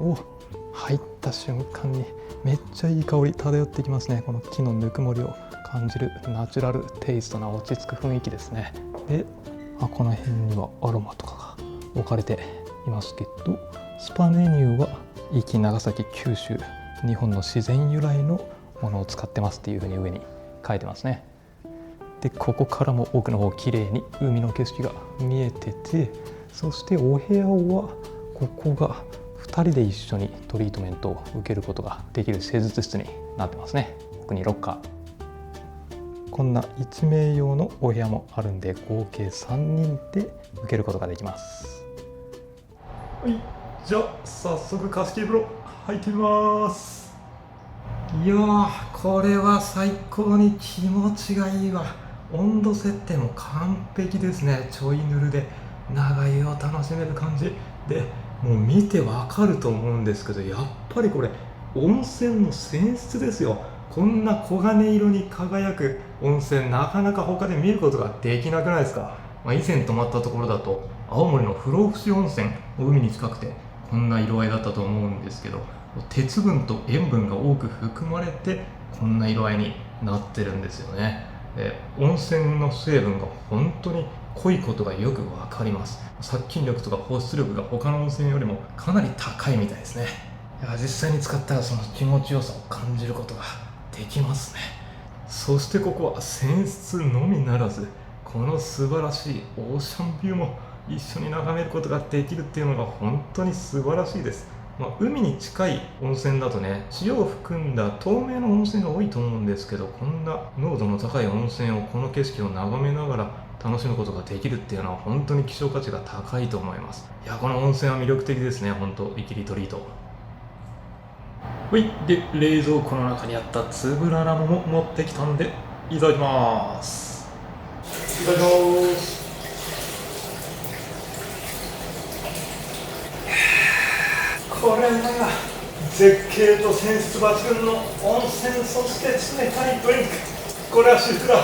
入った瞬間にめっちゃいい香り漂ってきますね。この木のぬくもりを感じるナチュラルテイストな落ち着く雰囲気ですね。でこの辺にはアロマとかが置かれていますけど、スパメニューは壱岐、長崎、九州、日本の自然由来のものを使ってますっていう風に上に書いてますね。でここからも奥の方綺麗に海の景色が見えてて、そしてお部屋はここが2人で一緒にトリートメントを受けることができる施術室になってますね。奥にロッカー、こんな1名用のお部屋もあるんで、合計3人で受けることができます。じゃあ早速貸し切り風呂入ってみます。いやー、これは最高に気持ちがいいわ。温度設定も完璧ですね。ちょいぬるで長湯を楽しめる感じで、もう見てわかると思うんですけど、やっぱりこれ温泉の泉質ですよ。こんな黄金色に輝く温泉、なかなか他で見ることができなくないですか。以前泊まったところだと青森の不老不死温泉、海に近くてこんな色合いだったと思うんですけど、鉄分と塩分が多く含まれてこんな色合いになってるんですよね。温泉の成分が本当に濃いことがよくわかります。殺菌力とか保湿力が他の温泉よりもかなり高いみたいですね。いや、実際に使ったらその気持ちよさを感じることができますね。そしてここは泉質のみならず、この素晴らしいオーシャンビューも一緒に眺めることができるっていうのが本当に素晴らしいです。海に近い温泉だとね、塩を含んだ透明の温泉が多いと思うんですけど、こんな濃度の高い温泉をこの景色を眺めながら楽しむことができるっていうのは本当に希少価値が高いと思います。いや、この温泉は魅力的ですね。本当イキリトリート。はい、で冷蔵庫の中にあったつぶらな桃も持ってきたんでいただきます。いただきます。これが絶景と泉質抜群の温泉、そして冷たいドリンク。これは至福だ。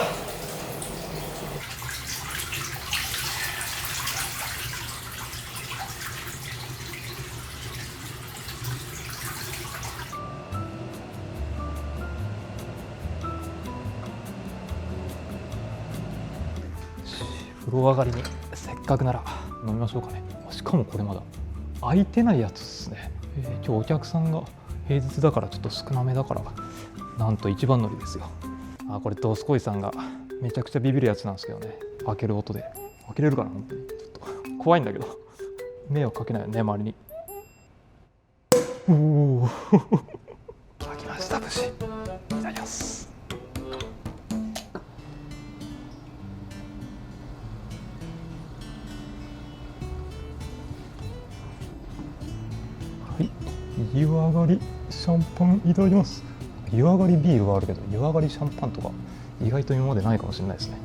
風呂上がりにせっかくなら飲みましょうかね。しかもこれまだ空いてないやつですね。今日お客さんが平日だからちょっと少なめだから、なんと一番乗りですよ。これドスコイさんがめちゃくちゃビビるやつなんですけどね。開ける音で開けれるかな。本当にちょっと怖いんだけど、迷惑かけないよね周りに。おお開きました。無事いただきます。湯上がりシャンパンいただきます。湯上がりビールはあるけど、湯上がりシャンパンとか意外と今までないかもしれないですね。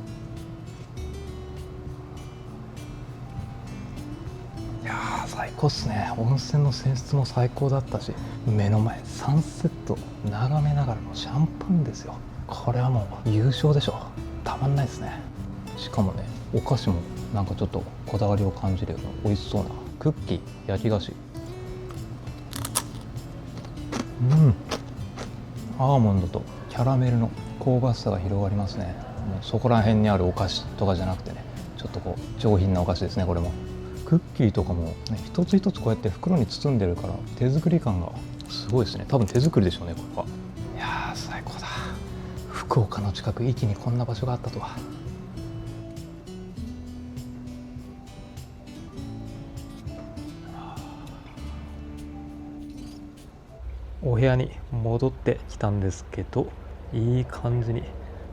いやー最高っすね。温泉の泉質も最高だったし、目の前サンセット眺めながらのシャンパンですよ。これはもう優勝でしょ。たまんないですね。しかもね、お菓子もなんかちょっとこだわりを感じるような美味しそうなクッキー、焼き菓子。アーモンドとキャラメルの香ばしさが広がりますね。もうそこら辺にあるお菓子とかじゃなくてね、ちょっとこう上品なお菓子ですね。これもクッキーとかも、ね、一つ一つこうやって袋に包んでるから手作り感がすごいですね。多分手作りでしょうね、これは。いやー最高だ。福岡の近く、壱岐にこんな場所があったとは。お部屋に戻ってきたんですけど、いい感じに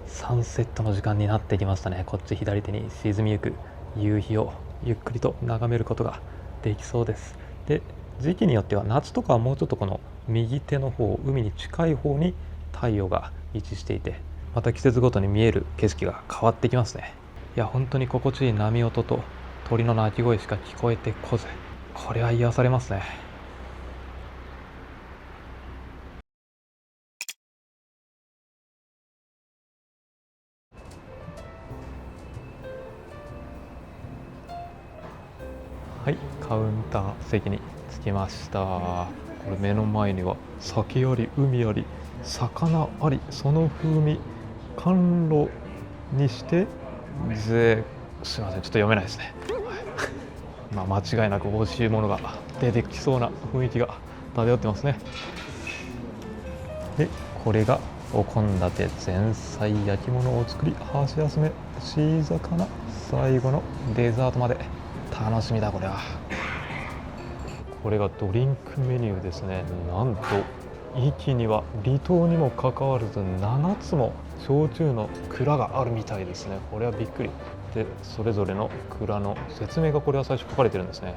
サンセットの時間になってきましたね。こっち左手に沈みゆく夕日をゆっくりと眺めることができそうです。で、時期によっては夏とかはもうちょっとこの右手の方、海に近い方に太陽が位置していて、また季節ごとに見える景色が変わってきますね。いや本当に心地いい波音と鳥の鳴き声しか聞こえてこず、これは癒されますね。はい、カウンター席に着きました。これ目の前には酒あり、海あり、魚あり、その風味甘露にしてすいません、ちょっと読めないですね。はい、間違いなく美味しいものが出てきそうな雰囲気が漂ってますね。で、これがお献立前菜、焼き物を作り、箸休め、シ魚、最後のデザートまで楽しみだ。これは。これがドリンクメニューですね。なんと壱岐には離島にもかかわらず7つも焼酎の蔵があるみたいですね。これはびっくり。で、それぞれの蔵の説明がこれは最初書かれてるんですね。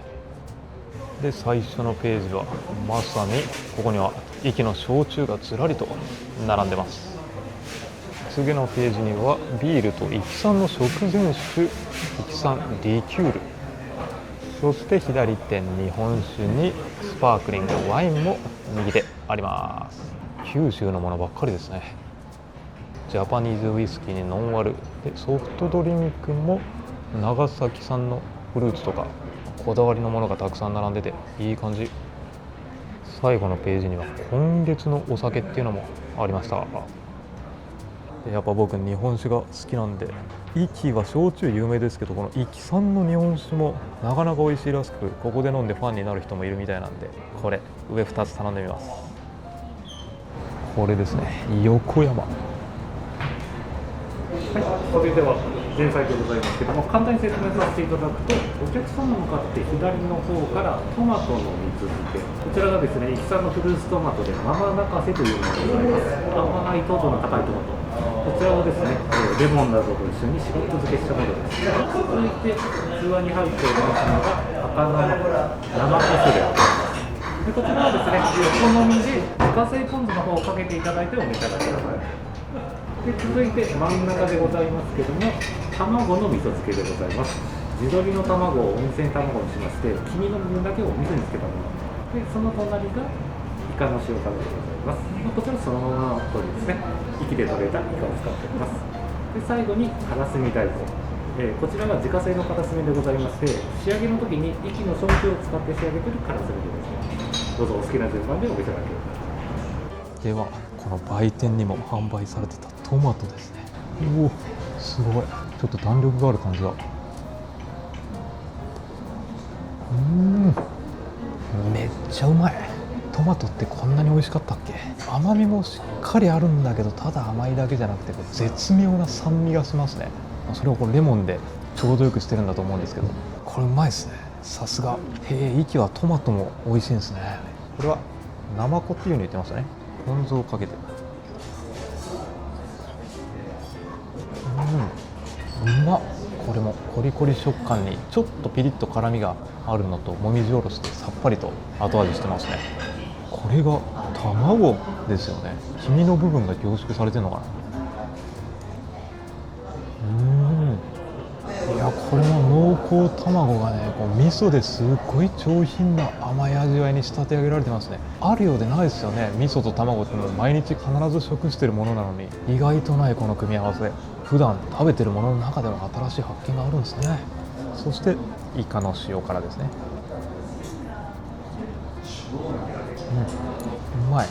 で、最初のページはまさにここには壱岐の焼酎がずらりと並んでます。次のページにはビールとイキサンの食前酒、イキサンリキュール、そして左手日本酒にスパークリングワインも右手あります。九州のものばっかりですね。ジャパニーズウイスキーにノンアルで、ソフトドリンクも長崎産のフルーツとかこだわりのものがたくさん並んでていい感じ。最後のページには今月のお酒っていうのもありました。やっぱ僕日本酒が好きなんで、壱岐は焼酎有名ですけど、この壱岐産の日本酒もなかなか美味しいらしく、ここで飲んでファンになる人もいるみたいなんで、これ上2つ頼んでみます。これですね、横山。はい、それでは前菜でございますけども、簡単に説明させていただくと、お客様に向かって左の方からトマトの蜜漬け、こちらがですね、壱岐産のフルーツトマトでママ泣かせというものでございます。甘い糖度の高いトマト、こちらをですね、レモンなどと一緒にシロップ漬けしたものです。続いて器に入っておりますのが赤生こすれで、こちらはですね、お好みで自家製ポン酢の方をかけていただいてお召し上がりください。で、続いて真ん中でございますけども、卵の味噌漬けでございます。地鶏の卵を温泉卵にしまして、黄身の部分だけをお味噌につけたもので、その隣がイカの塩辛でございます。こちらそのままの通りですね、壱岐で採れたイカを使っております。で、最後にからすみ大根、こちらは自家製のからすみでございまして、仕上げの時に壱岐の焼酎を使って仕上げているからすみでですね、どうぞお好きな順番でお召し上がりください。ではこの売店にも販売されてたトマトですね。おお、すごい、ちょっと弾力がある感じだ。めっちゃうまい。トマトってこんなに美味しかったっけ。甘みもしっかりあるんだけど、ただ甘いだけじゃなくて絶妙な酸味がしますね。それをこれレモンでちょうどよくしてるんだと思うんですけど、これうまいですね、さすが。壱岐はトマトも美味しいんですね。これはナマコっていうの言ってましたね。ポン酢をかけて、うまっ。これもコリコリ食感にちょっとピリッと辛みがあるのと、もみじおろしでさっぱりと後味してますね。これが卵ですよね。黄身の部分が凝縮されてるのかな。いや、これも濃厚卵がね、こう味噌ですっごい上品な甘い味わいに仕立て上げられてますね。あるようでないですよね。味噌と卵ってもう毎日必ず食してるものなのに、意外とないこの組み合わせ。普段食べてるものの中では新しい発見があるんですね。そしてイカの塩辛ですね。うまい。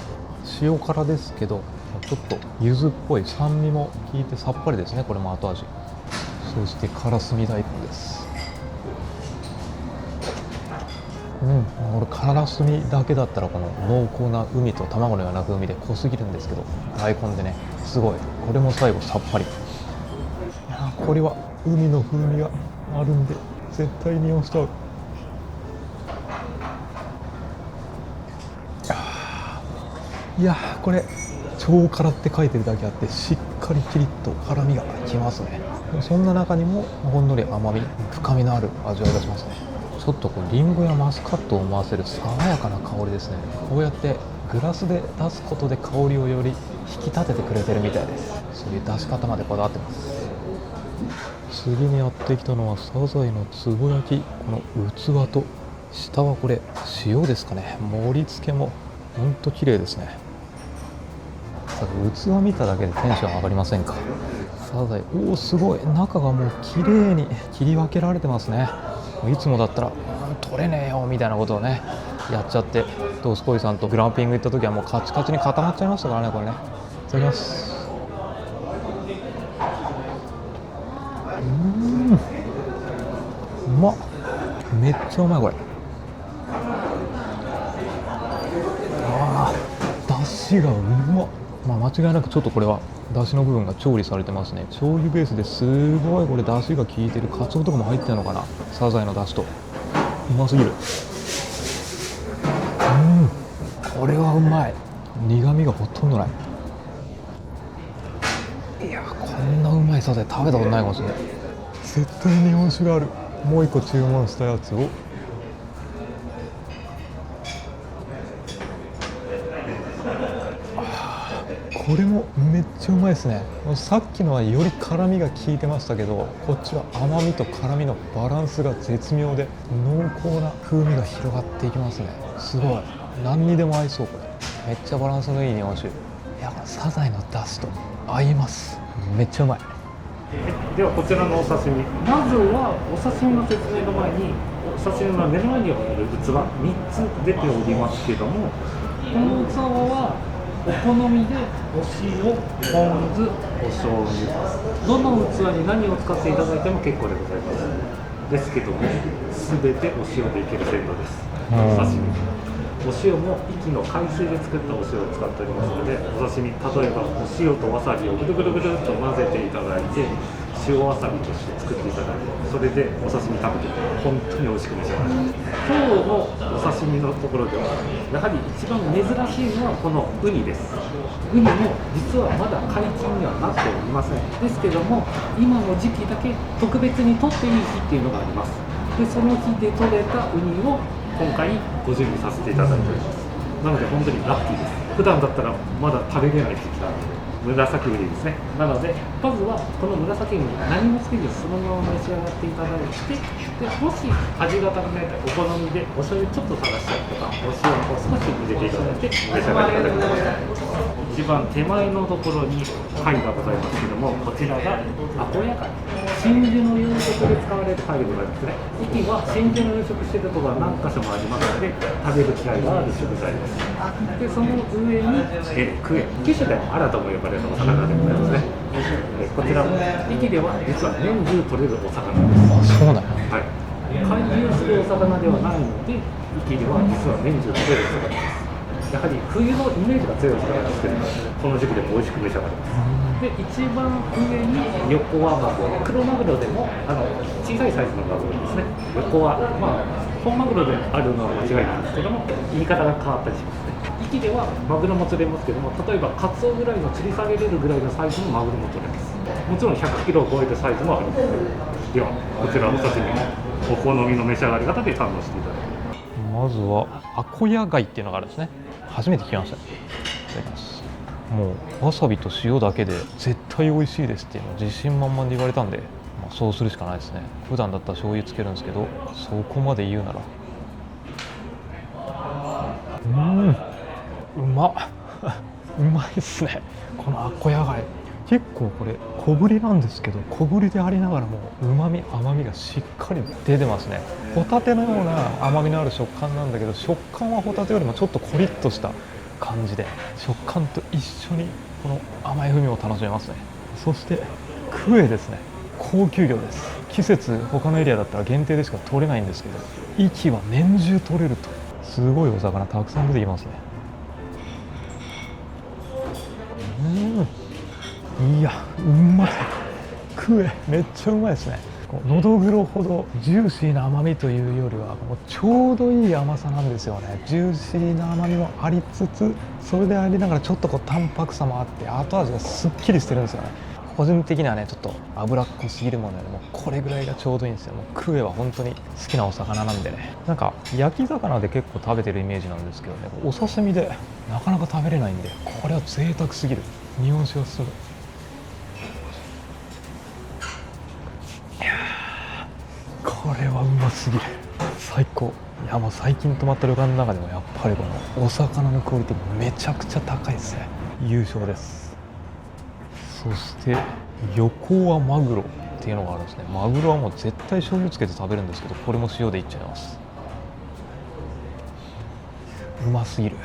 塩辛ですけど、ちょっと柚子っぽい酸味も効いてさっぱりですね。これも後味。そしてからすみ大根です。これからすみだけだったらこの濃厚な海と卵のような風味で濃すぎるんですけど、大根でね、すごい。これも最後さっぱり。いや、これは海の風味があるんで絶対に押しちゃう。いや、これ超辛って書いてるだけあってしっかりキリッと辛みがきますね。そんな中にもほんのり甘み、深みのある味わいがしますね。ちょっとこうリンゴやマスカットを思わせる爽やかな香りですね。こうやってグラスで出すことで香りをより引き立ててくれてるみたいです。そういう出し方までこだわってます。次にやってきたのはサザエのつぼ焼き。この器と下はこれ塩ですかね。盛り付けもほんと綺麗ですね。器見ただけでテンション上がりませんか。サザエ、おお、すごい。中がもう綺麗に切り分けられてますね。いつもだったら取れねえよみたいなことをねやっちゃって、ドスコイさんとグランピング行った時はもうカチカチに固まっちゃいましたからね。これね、いただきます。うまっ。めっちゃうまいこれ。だしがうまっ。間違いなくちょっとこれはだしの部分が調理されてますね。醤油ベースですごいこれだしが効いてる。カツオとかも入ってるのかな、サザエのだしと。うますぎる。これはうまい。苦味がほとんどない。いや、こんなうまいサザエ食べたことないかもしれない。絶対日本酒がある。もう一個注文したやつをこれもめっちゃうまいですね。さっきのはより辛みが効いてましたけど、こっちは甘みと辛みのバランスが絶妙で濃厚な風味が広がっていきますね。すごい、何にでも合いそう。これめっちゃバランスのいい日本酒。いや、サザエの出汁と合います。めっちゃうまい。ではこちらのお刺身、まずはお刺身の説明の前に、お刺身の目の前にある器3つ出ておりますけども、この器はお好みでお塩、ポン酢、お醤油、どの器に何を使っていただいても結構でございます。ですけども、全てお塩でいける鮮度です。お刺身、お塩も壱岐の海水で作ったお塩を使っておりますので、お刺身、例えばお塩とわさびをぐるぐるぐるっと混ぜていただいて、塩わさびとして作っていただいて、それでお刺身食べて本当に美味しく召し上がる。今日のお刺身のところではやはり一番珍しいのはこのウニです。ウニも実はまだ解禁にはなっておりません。ですけども、今の時期だけ特別に取っていい日っていうのがあります。でその日で取れたウニを今回ご準備させていただいております。なので本当にラッキーです。普段だったらまだ食べれない時期なんで、紫ウニですね。なのでまずはこの紫ウニ何もつけずそのまま召し上がっていただいて、でもし味が足りないとお好みでお醤油ちょっと垂らしたりとか、お塩を少し入れていただいて召し上がっていただきます。一番手前のところに貝がございますけども、こちらがアコヤ貝、真珠の養殖で使われる貝でございますね。壱岐は真珠の養殖しているところは何箇所もありますので、食べる機会がある食材です。でその上にクエ、九州ではアラとも呼ばれるお魚でございますね。こちらも壱岐では実は年中取れるお魚です。あ、そうなの。はい、回遊するお魚ではないので、壱岐では実は年中取れる魚です。やはり冬のイメージが強いお魚ですけども、この時期でも美味しく召し上がります。で一番上に横輪マグロ、黒マグロでも小さいサイズのマグロですね。横輪、本マグロであるのは間違いなんですけども、言い方が変わったりしますね。壱岐ではマグロも釣れますけども、例えばカツオぐらいの釣り下げれるぐらいのサイズのマグロも取れます。もちろん100キロを超えるサイズもあります。ではこちらお刺身もお好みの召し上がり方で堪能していただきます。まずはアコヤ貝っていうのがあるんですね。初めて聞きました。いただきます。もうわさびと塩だけで絶対美味しいですっていうのを自信満々で言われたんで、そうするしかないですね。普段だったら醤油つけるんですけど、そこまで言うならうまっうまいですね。このアコヤ貝、結構これ小ぶりなんですけど、小ぶりでありながらもうまみ甘みがしっかり出てますね。ホタテのような甘みのある食感なんだけど、食感はホタテよりもちょっとコリッとした感じで、食感と一緒にこの甘い風味を楽しめますね。そしてクエですね。高級魚です。季節他のエリアだったら限定でしか取れないんですけど、壱岐は年中取れると、すごいお魚たくさん出てきますね。いや、うまい。クエめっちゃうまいですね。のどぐろほどジューシーな甘みというよりは、もうちょうどいい甘さなんですよね。ジューシーな甘みもありつつ、それでありながらちょっと淡白さもあって、後味がすっきりしてるんですよね。個人的にはね、ちょっと脂っこすぎるものよりもこれぐらいがちょうどいいんですよ。もうクエは本当に好きなお魚なんでね、なんか焼き魚で結構食べてるイメージなんですけどね、お刺身でなかなか食べれないんで、これは贅沢すぎる。日本酒がすごい。これはうますぎる。最高。いや、もう最近泊まった旅館の中でもやっぱりこのお魚のクオリティめちゃくちゃ高いですね。優勝です。そして横はマグロっていうのがあるんですね。マグロはもう絶対醤油つけて食べるんですけど、これも塩でいっちゃいます。うますぎる。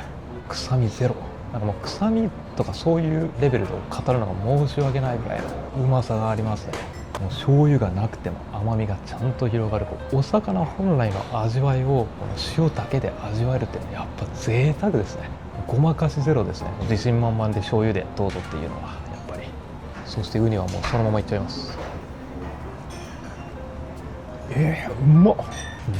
臭みゼロ。なんかもう臭みとかそういうレベルで語るのが申し訳ないぐらいのうまさがありますね。もう醤油がなくても甘みがちゃんと広がる、お魚本来の味わいをこの塩だけで味わえるっていうのはやっぱ贅沢ですね。ごまかしゼロですね。自信満々で醤油でどうぞっていうのはやっぱり。そしてウニはもうそのままいっちゃいます。うまっ。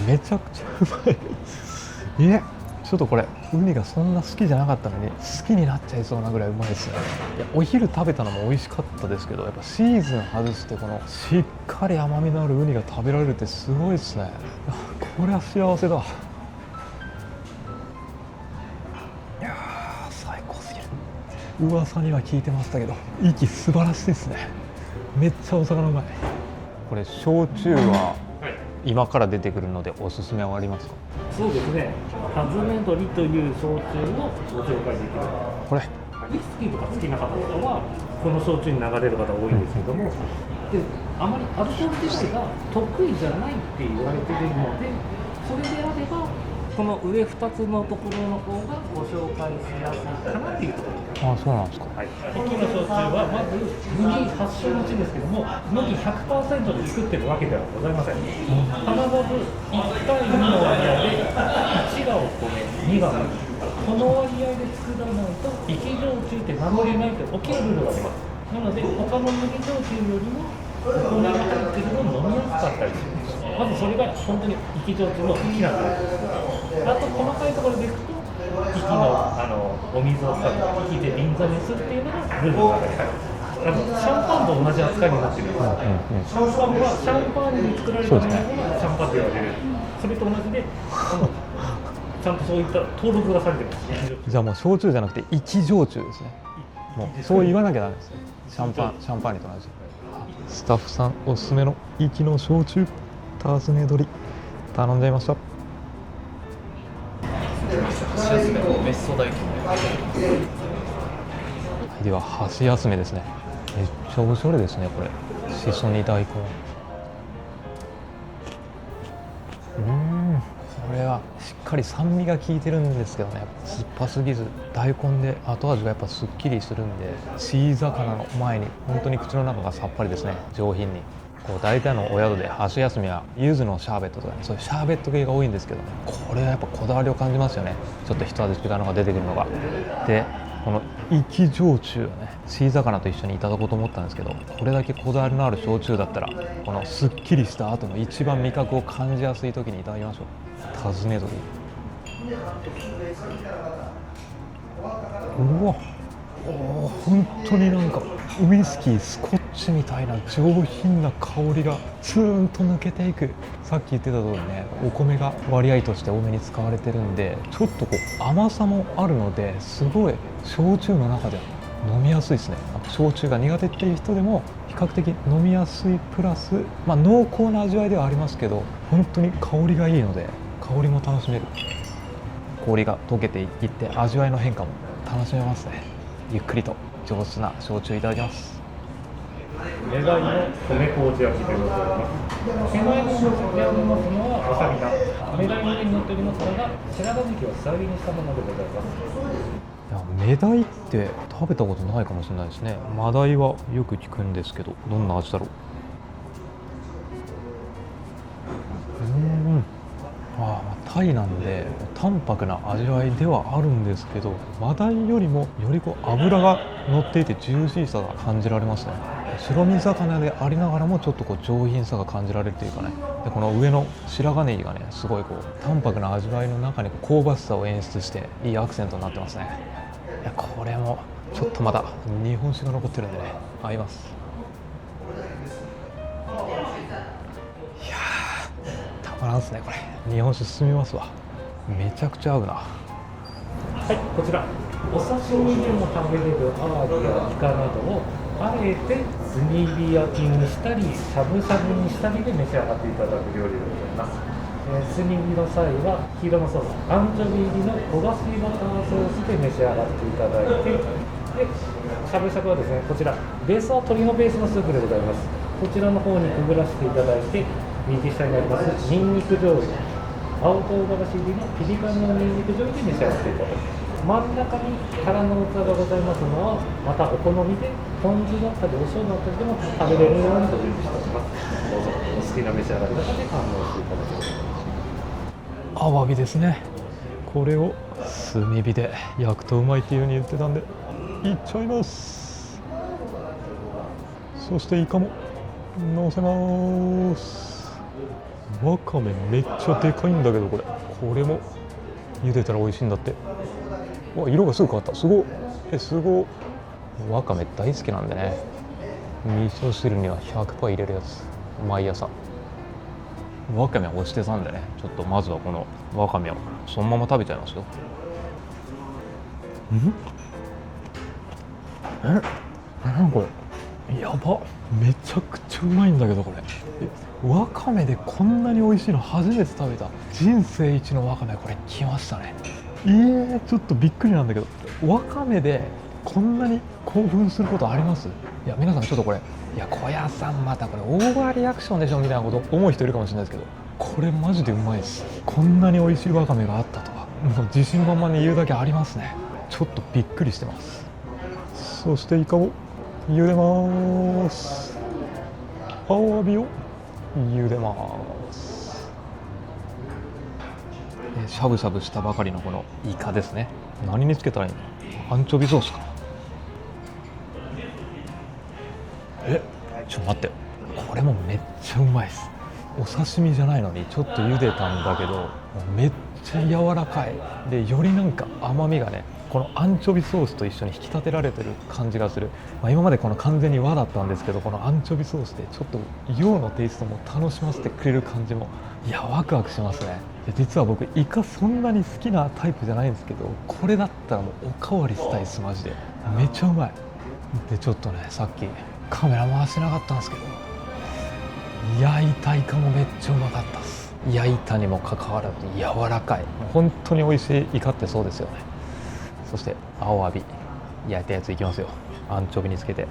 めちゃくちゃうまい。ちょっとこれウニがそんな好きじゃなかったのに好きになっちゃいそうなぐらいうまいですね。いや、お昼食べたのも美味しかったですけど、やっぱシーズン外してこのしっかり甘みのあるウニが食べられるってすごいですね。これは幸せだ。いやー、最高すぎる。噂には聞いてましたけど、息素晴らしいですね。めっちゃお魚うまい。これ焼酎は今から出てくるのでおすすめはありますか？そうですね、タズメドリという焼酎をご紹介できる。これウイスキーとか好きな方はこの焼酎に流れる方多いんですけども、であまりアルコール自体が得意じゃないって言われているので、それであればこの上2つのところの方がご紹介しやすいかなっていうところです。あ、そうなんですか。はい、一気の焼酎はまず麦発祥の地ですけども、麦 100% で作ってるわけではございません。必ず1対2の割合で1がお米、2が麦、この割合で作らないと生き焼酎って名乗れないと大きなルールがあります。なので他の麦焼酎よりもお米が入ってるの飲みやすかったりするんです。まずそれが本当に生き焼酎の大きなルールです。あと細かいところでいくと生きの、お水を使って生きで瓶詰めするっていうのがルールの中に入る。シャンパンと同じ扱いになっているんです。シャンパンはシャンパンに作られたものがシャンパンと言われる。それと同じでちゃんとそういった登録がされています。じゃあもう焼酎じゃなくて生き焼酎ですね。もうそう言わなきゃダメですね。シャンパンにと同じ。スタッフさんおすすめの生きの焼酎タズネドリ頼んじゃいました。では箸休めですね。めっちゃおしゃれですね。これしそに大根。これはしっかり酸味が効いてるんですけどね、酸っぱすぎず大根で後味がやっぱすっきりするんで、チ魚の前に本当に口の中がさっぱりですね。上品にこう大体のお宿で箸休みは柚子のシャーベットとか、ね、そういうシャーベット系が多いんですけどね、これはやっぱこだわりを感じますよね。ちょっと一味違うのが出てくるのが。でこの生き焼酎をね、チ魚と一緒にいただこうと思ったんですけど、これだけこだわりのある焼酎だったらこのすっきりした後の一番味覚を感じやすい時にいただきましょう。タズネドリ。うわ、本当になんかウイスキー、スコッチみたいな上品な香りがツーンと抜けていく。さっき言ってた通りね、お米が割合として多めに使われてるんで、ちょっとこう甘さもあるので、すごい焼酎の中では飲みやすいですね。焼酎が苦手っていう人でも比較的飲みやすいプラス、濃厚な味わいではありますけど、本当に香りがいいので香りも楽しめる。氷が溶けていって味わいの変化も楽しめますね。ゆっくりと上質な焼酎いただきます。メダイの米麹焼きでございます。手前の上にありますのはわさび菜、メダイの上に乗っておりますのが白髪ネギを素揚げにしたものでございます。いや、メダイって食べたことないかもしれないですね。マダイはよく聞くんですけど、どんな味だろう。タイなんで淡白な味わいではあるんですけど、マダイよりもよりこう脂が乗っていてジューシーさが感じられますね。白身魚でありながらもちょっとこう上品さが感じられるというかね。でこの上の白髪ネギがね、すごいこう淡白な味わいの中に香ばしさを演出していいアクセントになってますね。いや、これもちょっとまだ日本酒が残ってるんでね、合います。いやー、たまらんですね。これ日本酒進みますわ。めちゃくちゃ合うな。はい、こちらお刺身でも食べれるアワビやイカなどをあえて炭火焼きにしたりしゃぶしゃぶにしたりで召し上がっていただく料理でございます。炭火の際は黄色のソース、アンチョビ入りの焦がしバターソースで召し上がっていただいて、でしゃぶしゃぶはですね、こちらベースは鶏のベースのスープでございます。こちらの方にくぐらせていただいて、右下になりますニンニク醤油、青唐辛子入りのピリ辛のニンニク醤油で召し上がっていただきます。真ん中に空の器がございますのは、またお好みでポン酢だったりお塩だったりでも食べれるようにご準備しております。どうぞお好きな召し上がり方で堪能していただければ。アワビですね。これを炭火で焼くとうまいっていう風に言ってたんでいっちゃいます。そしてイカも乗せます。わかめめっちゃでかいんだけど、これも茹でたら美味しいんだって。わ、色がすぐ変わった。すごい。すごい。わかめ大好きなんでね、味噌汁には 100% 入れるやつ。毎朝わかめはおしてたんでね、ちょっとまずはこのわかめをそのまま食べちゃいますよ。なんこれ、やば、めちゃくちゃうまいんだけどこれ。わかめでこんなに美味しいの初めて食べた。人生一のわかめ、これ来ましたね。ちょっとびっくりなんだけど、わかめでこんなに興奮することあります？いや皆さんちょっとこれ、いや小屋さんまたこれオーバーリアクションでしょみたいなこと思う人いるかもしれないですけど、これマジでうまいです。こんなに美味しいわかめがあったとは、もう自信満々に言うだけありますね。ちょっとびっくりしてます。そしてイカを茹でます。青アビを茹でます。しゃぶしゃぶしたばかりのこのイカですね。何につけたらいいの？アンチョビソースか。ちょっと待って、これもめっちゃうまいです。お刺身じゃないのにちょっと茹でたんだけど、めっちゃ柔らかいで、よりなんか甘みがね、このアンチョビソースと一緒に引き立てられてる感じがする。今までこの完全に和だったんですけど、このアンチョビソースでちょっと洋のテイストも楽しませてくれる感じも、いやワクワクしますね。で実は僕イカそんなに好きなタイプじゃないんですけど、これだったらもうおかわりしたいです。マジでめちゃうまい。でちょっとね、さっきカメラ回してなかったんですけど、焼いたイカもめっちゃうまかったです。焼いたにもかかわらず柔らかい、本当に美味しいイカってそうですよね。そして青アビ焼いたやついきますよ。アンチョビにつけて、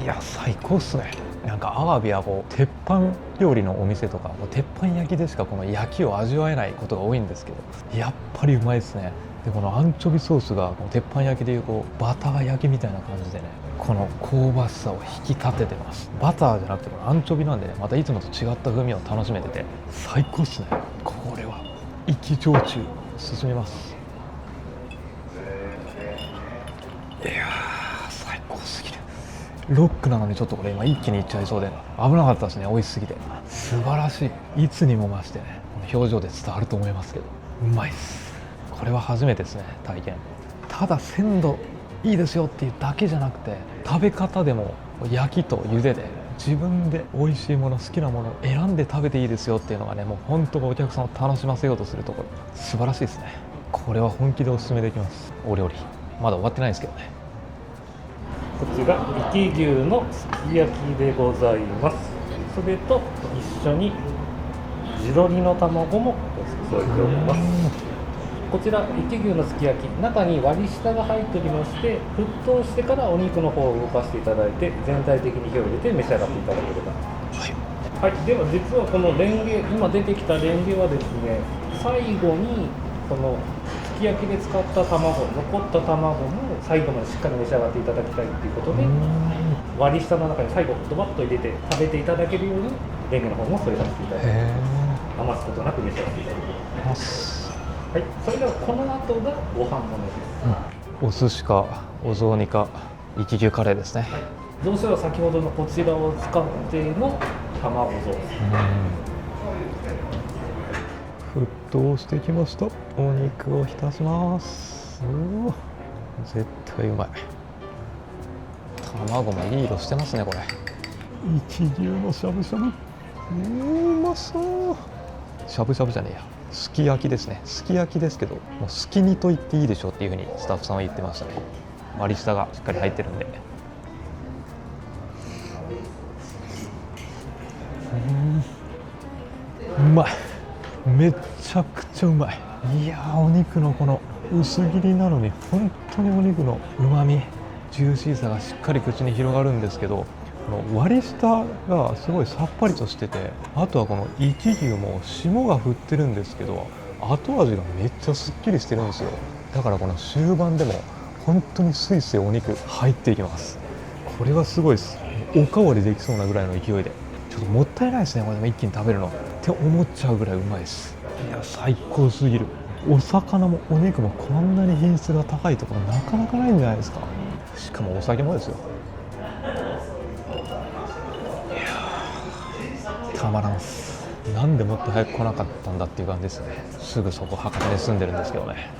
いや最高っすね。なんかアワビはこう鉄板料理のお店とかもう鉄板焼きでしかこの焼きを味わえないことが多いんですけど、やっぱりうまいですね。でこのアンチョビソースがこの鉄板焼きでいうこうバター焼きみたいな感じでね、この香ばしさを引き立ててます。バターじゃなくてこのアンチョビなんでね、またいつもと違った風味を楽しめてて最高っすね。これは意気焼酎進みます。いやー最高すぎる。ロックなのにちょっとこれ今一気にいっちゃいそうで危なかったですね。美味しすぎて素晴らしい。いつにも増してね、この表情で伝わると思いますけどうまいっす。これは初めてですね、体験。ただ鮮度いいですよっていうだけじゃなくて、食べ方でも焼きと茹でで自分で美味しいもの好きなものを選んで食べていいですよっていうのがね、もう本当お客さんを楽しませようとするところ素晴らしいですね。これは本気でおすすめできます。お料理まだ終わってないですけどね。こちら生き牛のすき焼きでございます。それと一緒に地鶏の卵も注いでおります。こちら生き牛のすき焼き、中に割り下が入っておりまして、沸騰してからお肉の方を動かしていただいて、全体的に火を入れて召し上がっていただければ。はい、では実はこのレンゲ、今出てきたレンゲはですね、最後にこのすき焼きで使った卵、残った卵も最後までしっかり召し上がっていただきたいということで、割り下の中に最後ドバッと入れて食べていただけるようにレンゲの方も添えさせていただいて、余すことなく召し上がっていただきます。はい、それではこの後がご飯ものです。お寿司かお雑煮か生き牛カレーですね。はい、雑炊は先ほどのこちらを使っての卵雑炊。沸騰してきました。お肉を浸します。絶対うまい。卵もいい色してますねこれ。生き牛のしゃぶしゃぶ、うまそう。しゃぶしゃぶじゃねえや、すき焼きですね。すき焼きですけど、もうすき煮と言っていいでしょうっていうふうにスタッフさんは言ってましたね。割り下がしっかり入ってるんで。うまい。めちゃくちゃうまい。いやー、お肉のこの薄切りなのに本当にお肉のうまみ、ジューシーさがしっかり口に広がるんですけど、この割り下がすごいさっぱりとしてて、あとはこの生き牛も霜が降ってるんですけど、後味がめっちゃすっきりしてるんですよ。だからこの終盤でも本当にスイスイお肉入っていきます。これはすごいです。おかわりできそうなぐらいの勢いで、ちょっともったいないですねこれでも一気に食べるのって思っちゃうぐらいうまいです。いや最高すぎる。お魚もお肉もこんなに品質が高いところなかなかないんじゃないですか。しかもお酒もですよ。たまらんす。なんでもっと早く来なかったんだっていう感じですね。すぐそこ博多に住んでるんですけどね。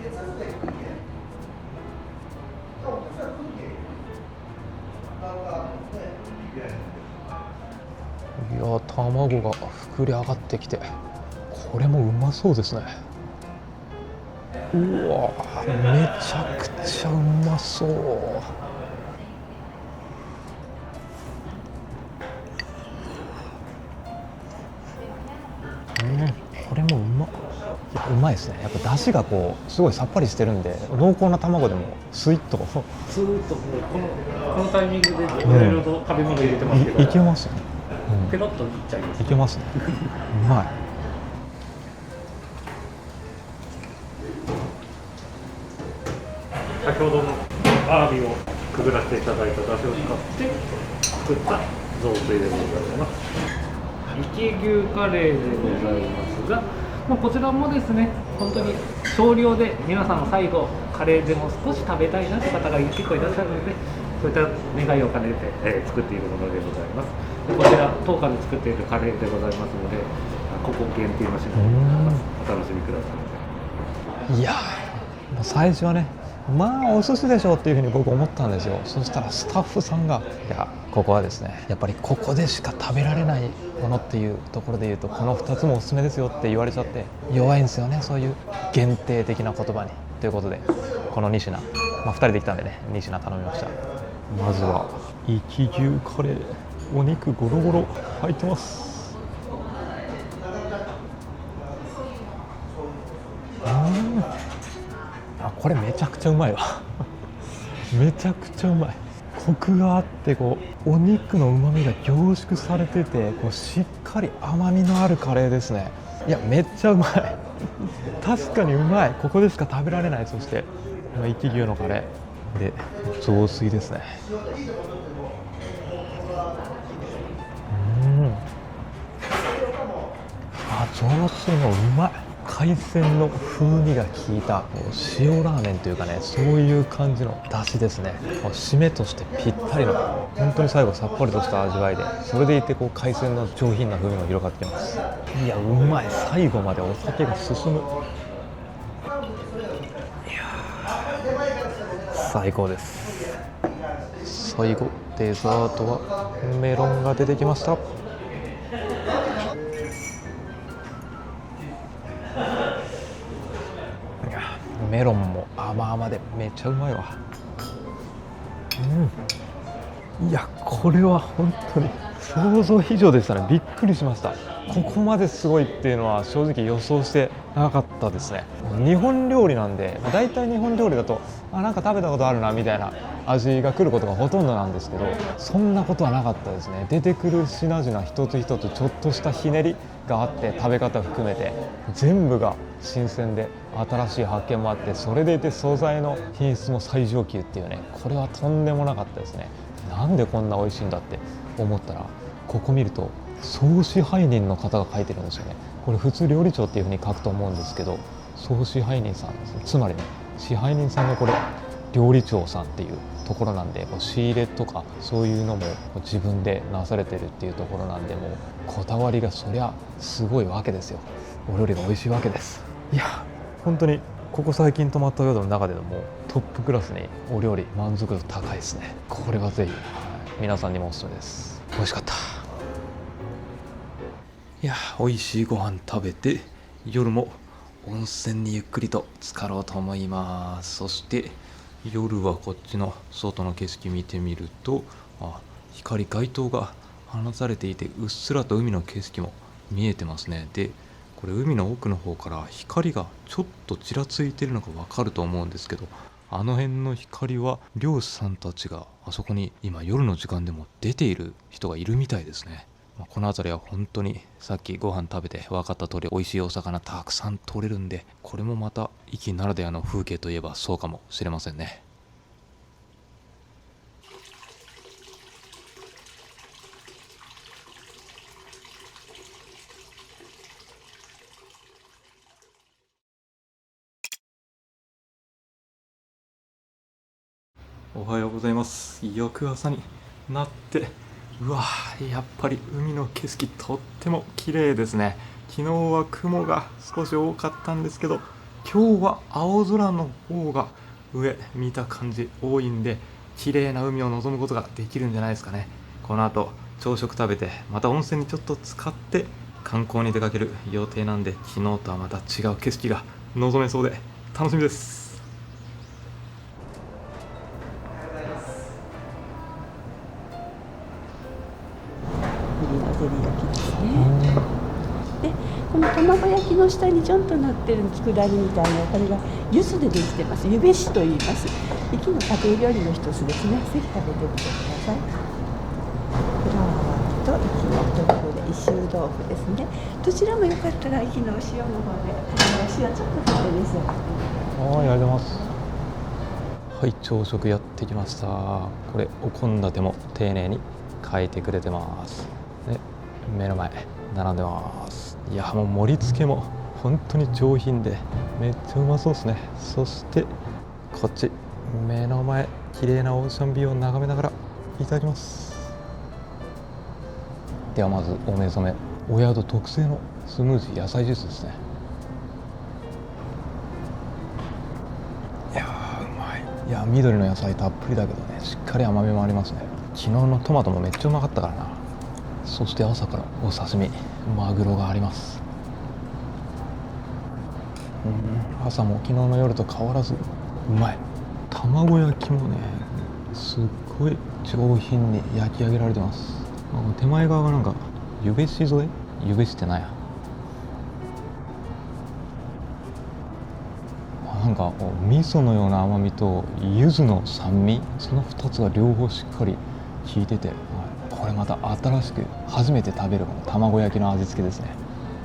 いや卵が膨れ上がってきて、これもうまそうですね。うわめちゃくちゃうまそう。これもうまっ。いやうまいですね。やっぱ出汁がこうすごいさっぱりしてるんで、濃厚な卵でもスイッとずーっともうこのタイミングでいろいろと食べ物入れてますけど、いけますね、ペロッといっちゃいます。いけますね。うまい。先ほどのアワビをくぐらせていただいた出汁を使って作った雑炊でございます。生き牛カレーでございますが、こちらもですね、本当に少量で皆さんも最後カレーでも少し食べたいなという方が結構いらっしゃるので、そういった願いを兼ねて、作っているものでございます。こちら当館で作っているカレーでございますので、ここ限定の品になります。お楽しみください。いやー最初はね、まあお寿司でしょうっていうふうに僕思ったんですよ。そしたらスタッフさんがいやここはですね、やっぱりここでしか食べられないものっていうところでいうとこの2つもおすすめですよって言われちゃって弱いんですよね、そういう限定的な言葉に。ということでこの2品、2人で来たんでね2品頼みました。まずは生き牛カレー、お肉ゴロゴロ入ってます。これめちゃくちゃうまいわめちゃくちゃうまい。コクがあってこうお肉のうまみが凝縮されててこうしっかり甘みのあるカレーですね。いやめっちゃうまい確かにうまい。ここでしか食べられない。そして生き牛のカレーで雑炊ですね。雑炊のうまい。海鮮の風味が効いた塩ラーメンというかね、そういう感じの出汁ですね。締めとしてぴったりの本当に最後さっぱりとした味わいで、それでいてこう海鮮の上品な風味も広がってきます。いやうまい。最後までお酒が進む。いや最高です。最後デザートはメロンが出てきました。メロンも甘々でめっちゃうまいわ。いやこれは本当に想像以上でしたね。びっくりしました。ここまですごいっていうのは正直予想してなかったですね。日本料理なんでだいたい日本料理だとなんか食べたことあるなみたいな味が来ることがほとんどなんですけど、そんなことはなかったですね。出てくる品々一つ一つちょっとしたひねりがあって、食べ方含めて全部が新鮮で新しい発見もあって、それでいて素材の品質も最上級っていうね、これはとんでもなかったですね。なんでこんな美味しいんだって思ったら、ここ見ると総支配人の方が書いてるんですよね。これ普通料理長っていうふうに書くと思うんですけど、総支配人さんですね。つまりね、支配人さんがこれ料理長さんっていうところなんで、仕入れとかそういうのも自分でなされてるっていうところなんで、もうこだわりがそりゃすごいわけですよ。お料理が美味しいわけです。いや本当にここ最近泊まった宿の中でもトップクラスにお料理満足度高いですね。これはぜひ皆さんにもおすすめです。美味しかった。いや美味しいご飯食べて、夜も温泉にゆっくりと浸かろうと思います。そして夜はこっちの外の景色見てみると、街灯が放たれていて、うっすらと海の景色も見えてますね。でこれ海の奥の方から光がちょっとちらついてるのがわかると思うんですけど、あの辺の光は漁師さんたちがあそこに今夜の時間でも出ている人がいるみたいですね。この辺りは本当にさっきご飯食べて分かった通り美味しいお魚たくさん取れるんで、これもまた壱岐ならではの風景といえばそうかもしれませんね。おはようございます。翌朝になって、うわやっぱり海の景色とっても綺麗ですね。昨日は雲が少し多かったんですけど、今日は青空の方が上見た感じ多いんで、綺麗な海を望むことができるんじゃないですかね。この後朝食食べてまた温泉にちょっと浸かって観光に出かける予定なんで、昨日とはまた違う景色が望めそうで楽しみです。栗の照り焼きですね。で、この卵焼きの下にちょんと乗ってる佃煮みたいな、これが柚子でできてます。ゆべしと言います。壱岐の家庭料理の一つですね。ぜひ食べてみてください。フラワーと壱岐の豆腐で石豆腐ですね。どちらもよかったら壱岐のお塩の方で、お塩ちょっと振って召し上がって。ありがとうございます。はい、朝食やってきました。これお献立も丁寧に書いてくれてます。で、目の前並んでます。いや、もう盛り付けも本当に上品でめっちゃうまそうですね。そしてこっち目の前綺麗なオーシャンビューを眺めながらいただきます。ではまずお目覚め、お宿特製のスムージー野菜ジュースですね。いや、緑の野菜たっぷりだけどね、しっかり甘みもありますね。昨日のトマトもめっちゃうまかったからな。そして朝からお刺身、マグロがあります。朝も昨日の夜と変わらずうまい。卵焼きもね、すっごい上品に焼き上げられてます。手前側がなんかゆべし添え、ゆべしってなんや、なんか味噌のような甘みと柚子の酸味、その2つが両方しっかり効いてて、これまた新しく初めて食べるこの卵焼きの味付けですね。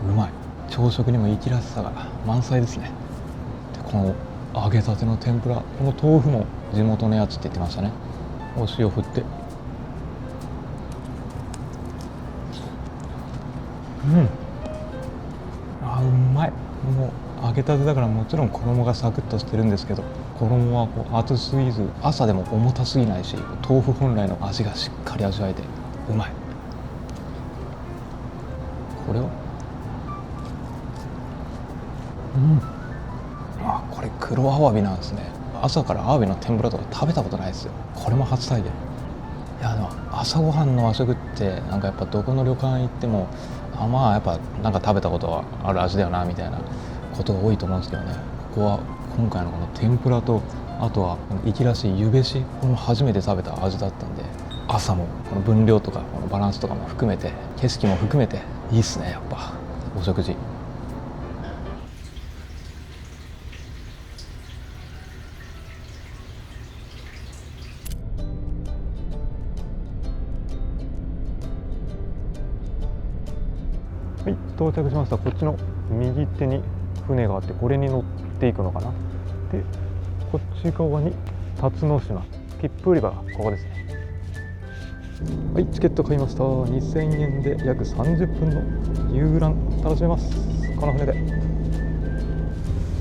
うまい。朝食にも生きらしさが満載ですね。で、この揚げたての天ぷら、この豆腐も地元のやつって言ってましたね。お塩振って、うまい。もう揚げたてだからもちろん衣がサクッとしてるんですけど、衣はこう厚すぎず朝でも重たすぎないし、豆腐本来の味がしっかり味わえてうまい。これをこれ黒アワビなんですね。朝からアワビの天ぷらとか食べたことないですよ。これも初体験。いや、でも朝ごはんの和食ってなんかやっぱどこの旅館行ってもまあやっぱなんか食べたことはある味だよなみたいなことが多いと思うんですけどね、ここは今回のこの天ぷらと、あとはこの粋らしいゆべし、これも初めて食べた味だったんで、朝もこの分量とかこのバランスとかも含めて、景色も含めていいっすね。やっぱお食事。はい、到着しました。こっちの右手に船があって、これに乗っていくのかな。で、こっち側に辰ノ島、切符売り場がここですね。はい、チケット買いました。2000円で約30分の遊覧楽しめます。この船で。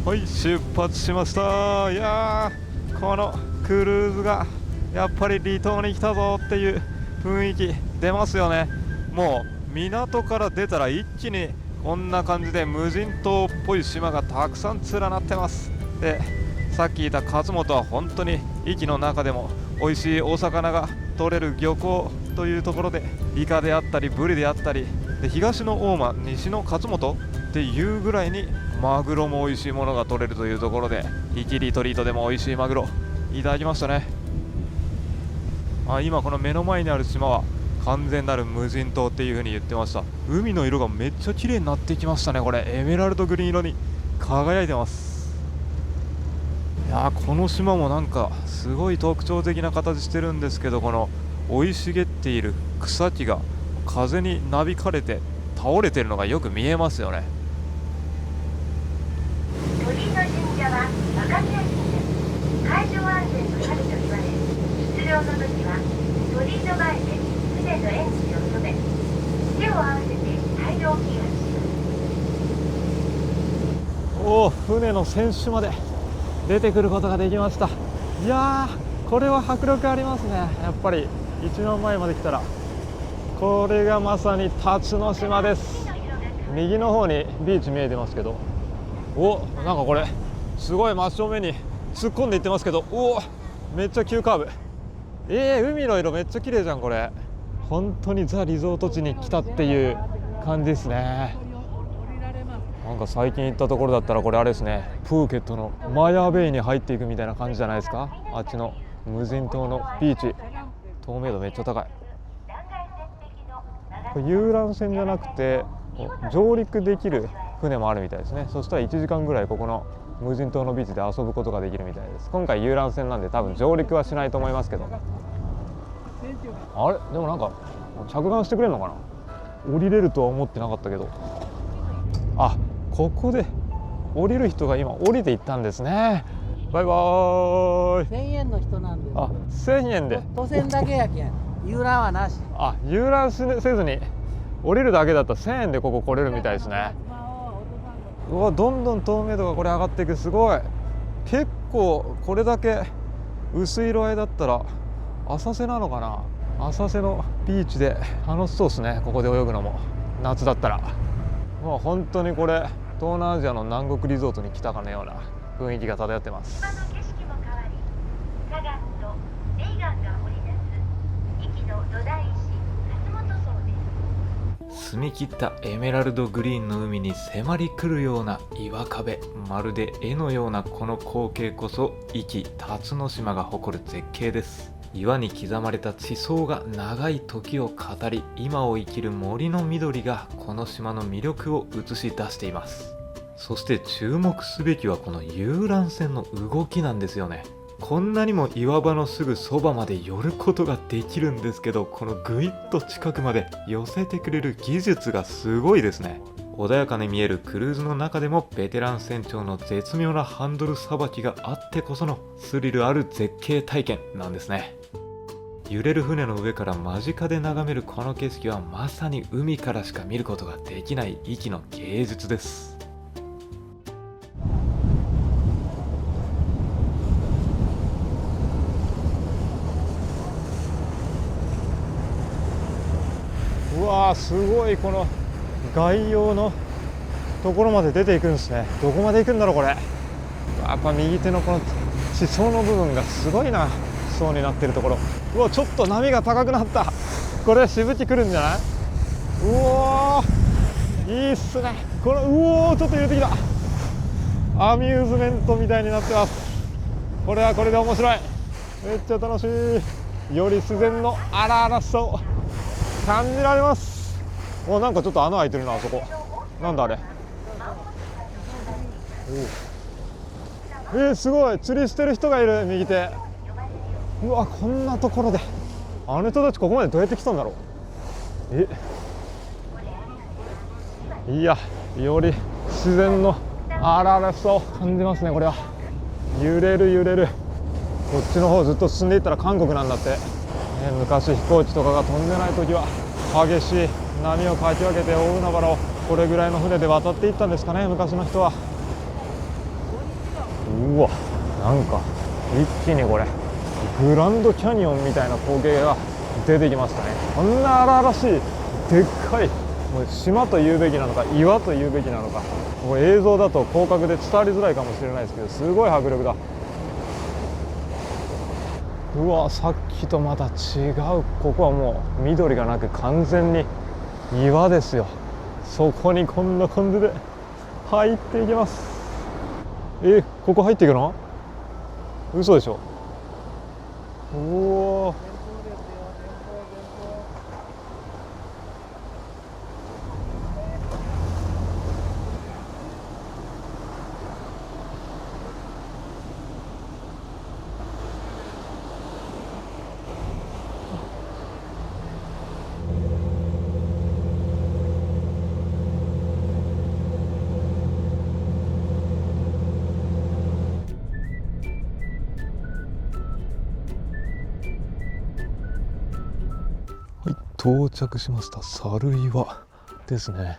はい、出発しました。いやー、このクルーズがやっぱり離島に来たぞっていう雰囲気出ますよね。もう港から出たら一気にこんな感じで無人島っぽい島がたくさん連なってます。で、さっき言った勝本は本当に壱岐の中でも美味しいお魚が取れる漁港というところで、イカであったりブリであったりで、東の大間西の勝本っていうぐらいにマグロも美味しいものが取れるというところで、イキリトリートでも美味しいマグロいただきましたね。今この目の前にある島は完全なる無人島っていう風に言ってました。海の色がめっちゃ綺麗になってきましたね。これエメラルドグリーン色に輝いてます。いやー、この島もなんかすごい特徴的な形してるんですけど、この生い茂っている草木が風になびかれて倒れてるのがよく見えますよね。鳥居の神社は若宮神社、海上安全の神と言われ、出漁の時は鳥居の前で船のエンジンを止め、手を合わせて大量祈願します。おお、船の船首まで出てくることができました。いやー、これは迫力ありますね。やっぱり一番前まで来たら、これがまさに辰ノ島です。右の方にビーチ見えてますけど、なんかこれすごい真正面に突っ込んでいってますけど、めっちゃ急カーブ。海の色めっちゃ綺麗じゃん。これ本当にザ・リゾート地に来たっていう感じですね。なんか最近行ったところだったらこれあれですね、プーケットのマヤーベイに入っていくみたいな感じじゃないですか。あっちの無人島のビーチ、透明度めっちゃ高い。これ遊覧船じゃなくて上陸できる船もあるみたいですね。そしたら1時間ぐらいここの無人島のビーチで遊ぶことができるみたいです。今回遊覧船なんで多分上陸はしないと思いますけど、あれでもなんか着岸してくれるのかな。降りれるとは思ってなかったけど、あ、ここで降りる人が今降りていったんですね。バイバーイ。1000円の人なんで。あ、1000円で当選だけやけん。遊覧はなし。あ、遊覧せずに降りるだけだったら1000円でここ来れるみたいですね。うわ、どんどん透明度がこれ上がっていく。すごい。結構これだけ薄い色合いだったら浅瀬なのかな。浅瀬のビーチで楽しそうですね。ここで泳ぐのも夏だったらもう本当にこれ東南アジアの南国リゾートに来たかのような雰囲気が漂ってます。島の景色も変わり、サガンとレイガンが織り出す壱岐の土台石勝本荘です。澄み切ったエメラルドグリーンの海に迫り来るような岩壁、まるで絵のようなこの光景こそ壱岐辰野島が誇る絶景です。岩に刻まれた地層が長い時を語り、今を生きる森の緑がこの島の魅力を映し出しています。そして注目すべきはこの遊覧船の動きなんですよね。こんなにも岩場のすぐそばまで寄ることができるんですけど、このぐいっと近くまで寄せてくれる技術がすごいですね。穏やかに見えるクルーズの中でもベテラン船長の絶妙なハンドルさばきがあってこそのスリルある絶景体験なんですね。揺れる船の上から間近で眺めるこの景色はまさに海からしか見ることができない壱岐の芸術です。うわー、すごい。この外洋のところまで出ていくんですね。どこまで行くんだろうこれ。やっぱ右手のこの地層の部分がすごいな。層になってるところ。うわ、ちょっと波が高くなった。これしぶきくるんじゃない。うおー、いいっすね。このうおー、ちょっと揺れてきた。アミューズメントみたいになってます。これはこれで面白い。めっちゃ楽しい。より自然の荒々しさを感じられます。お、なんかちょっと穴開いてるな、あそこ。なんだあれ。すごい。釣りしてる人がいる。右手。うわ、こんなところであの人たちここまでどうやって来たんだろう。いや、より自然の荒々しさを感じますね。これは揺れる揺れる。こっちの方ずっと進んでいったら韓国なんだって、昔飛行機とかが飛んでない時は激しい波をかき分けて大海原をこれぐらいの船で渡っていったんですかね、昔の人は。うわ、なんか一気にこれグランドキャニオンみたいな光景が出てきましたね。こんな荒々しいでっかい、もう島というべきなのか岩というべきなのか、もう映像だと広角で伝わりづらいかもしれないですけど、すごい迫力だ。うわ、さっきとまた違う。ここはもう緑がなく完全に岩ですよ。そこにこんな感じで入っていきます。ここ入っていくの？嘘でしょ。おお、到着しました。猿岩ですね。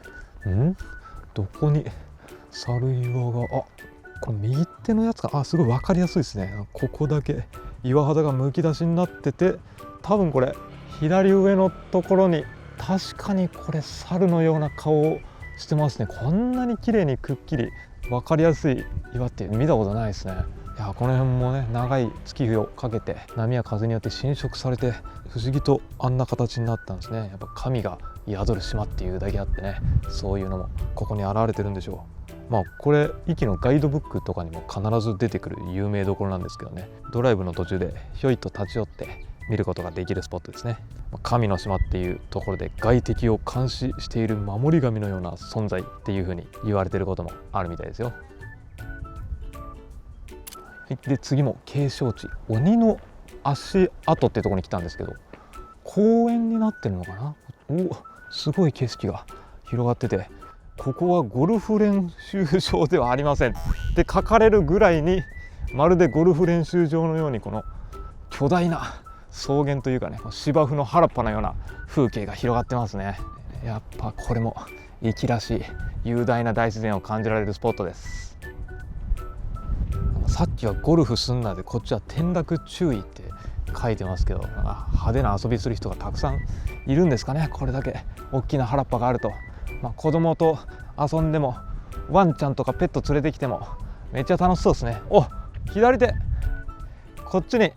どこに猿岩が、これ右手のやつか。すごい分かりやすいですね。ここだけ岩肌がむき出しになってて、多分これ左上のところに確かにこれ猿のような顔をしてますね。こんなに綺麗にくっきり分かりやすい岩って見たことないですね。いや、この辺もね、長い月日をかけて波や風によって浸食されて不思議とあんな形になったんですね。やっぱ神が宿る島っていうだけあってね、そういうのもここに現れてるんでしょう。これ壱岐のガイドブックとかにも必ず出てくる有名どころなんですけどね、ドライブの途中でひょいと立ち寄って見ることができるスポットですね。神の島っていうところで外敵を監視している守り神のような存在っていう風に言われていることもあるみたいですよ。で次も景勝地鬼の足跡っていうところに来たんですけど、公園になってるのかな。すごい景色が広がってて、ここはゴルフ練習場ではありませんって書かれるぐらいに、まるでゴルフ練習場のようにこの巨大な草原というかね、芝生の原っぱのような風景が広がってますね。やっぱこれも壱岐らしい雄大な大自然を感じられるスポットです。さっきはゴルフすんなで、こっちは転落注意って書いてますけど、派手な遊びする人がたくさんいるんですかね。これだけ大きな原っぱがあると、子供と遊んでもワンちゃんとかペット連れてきてもめっちゃ楽しそうですね。左手こっちに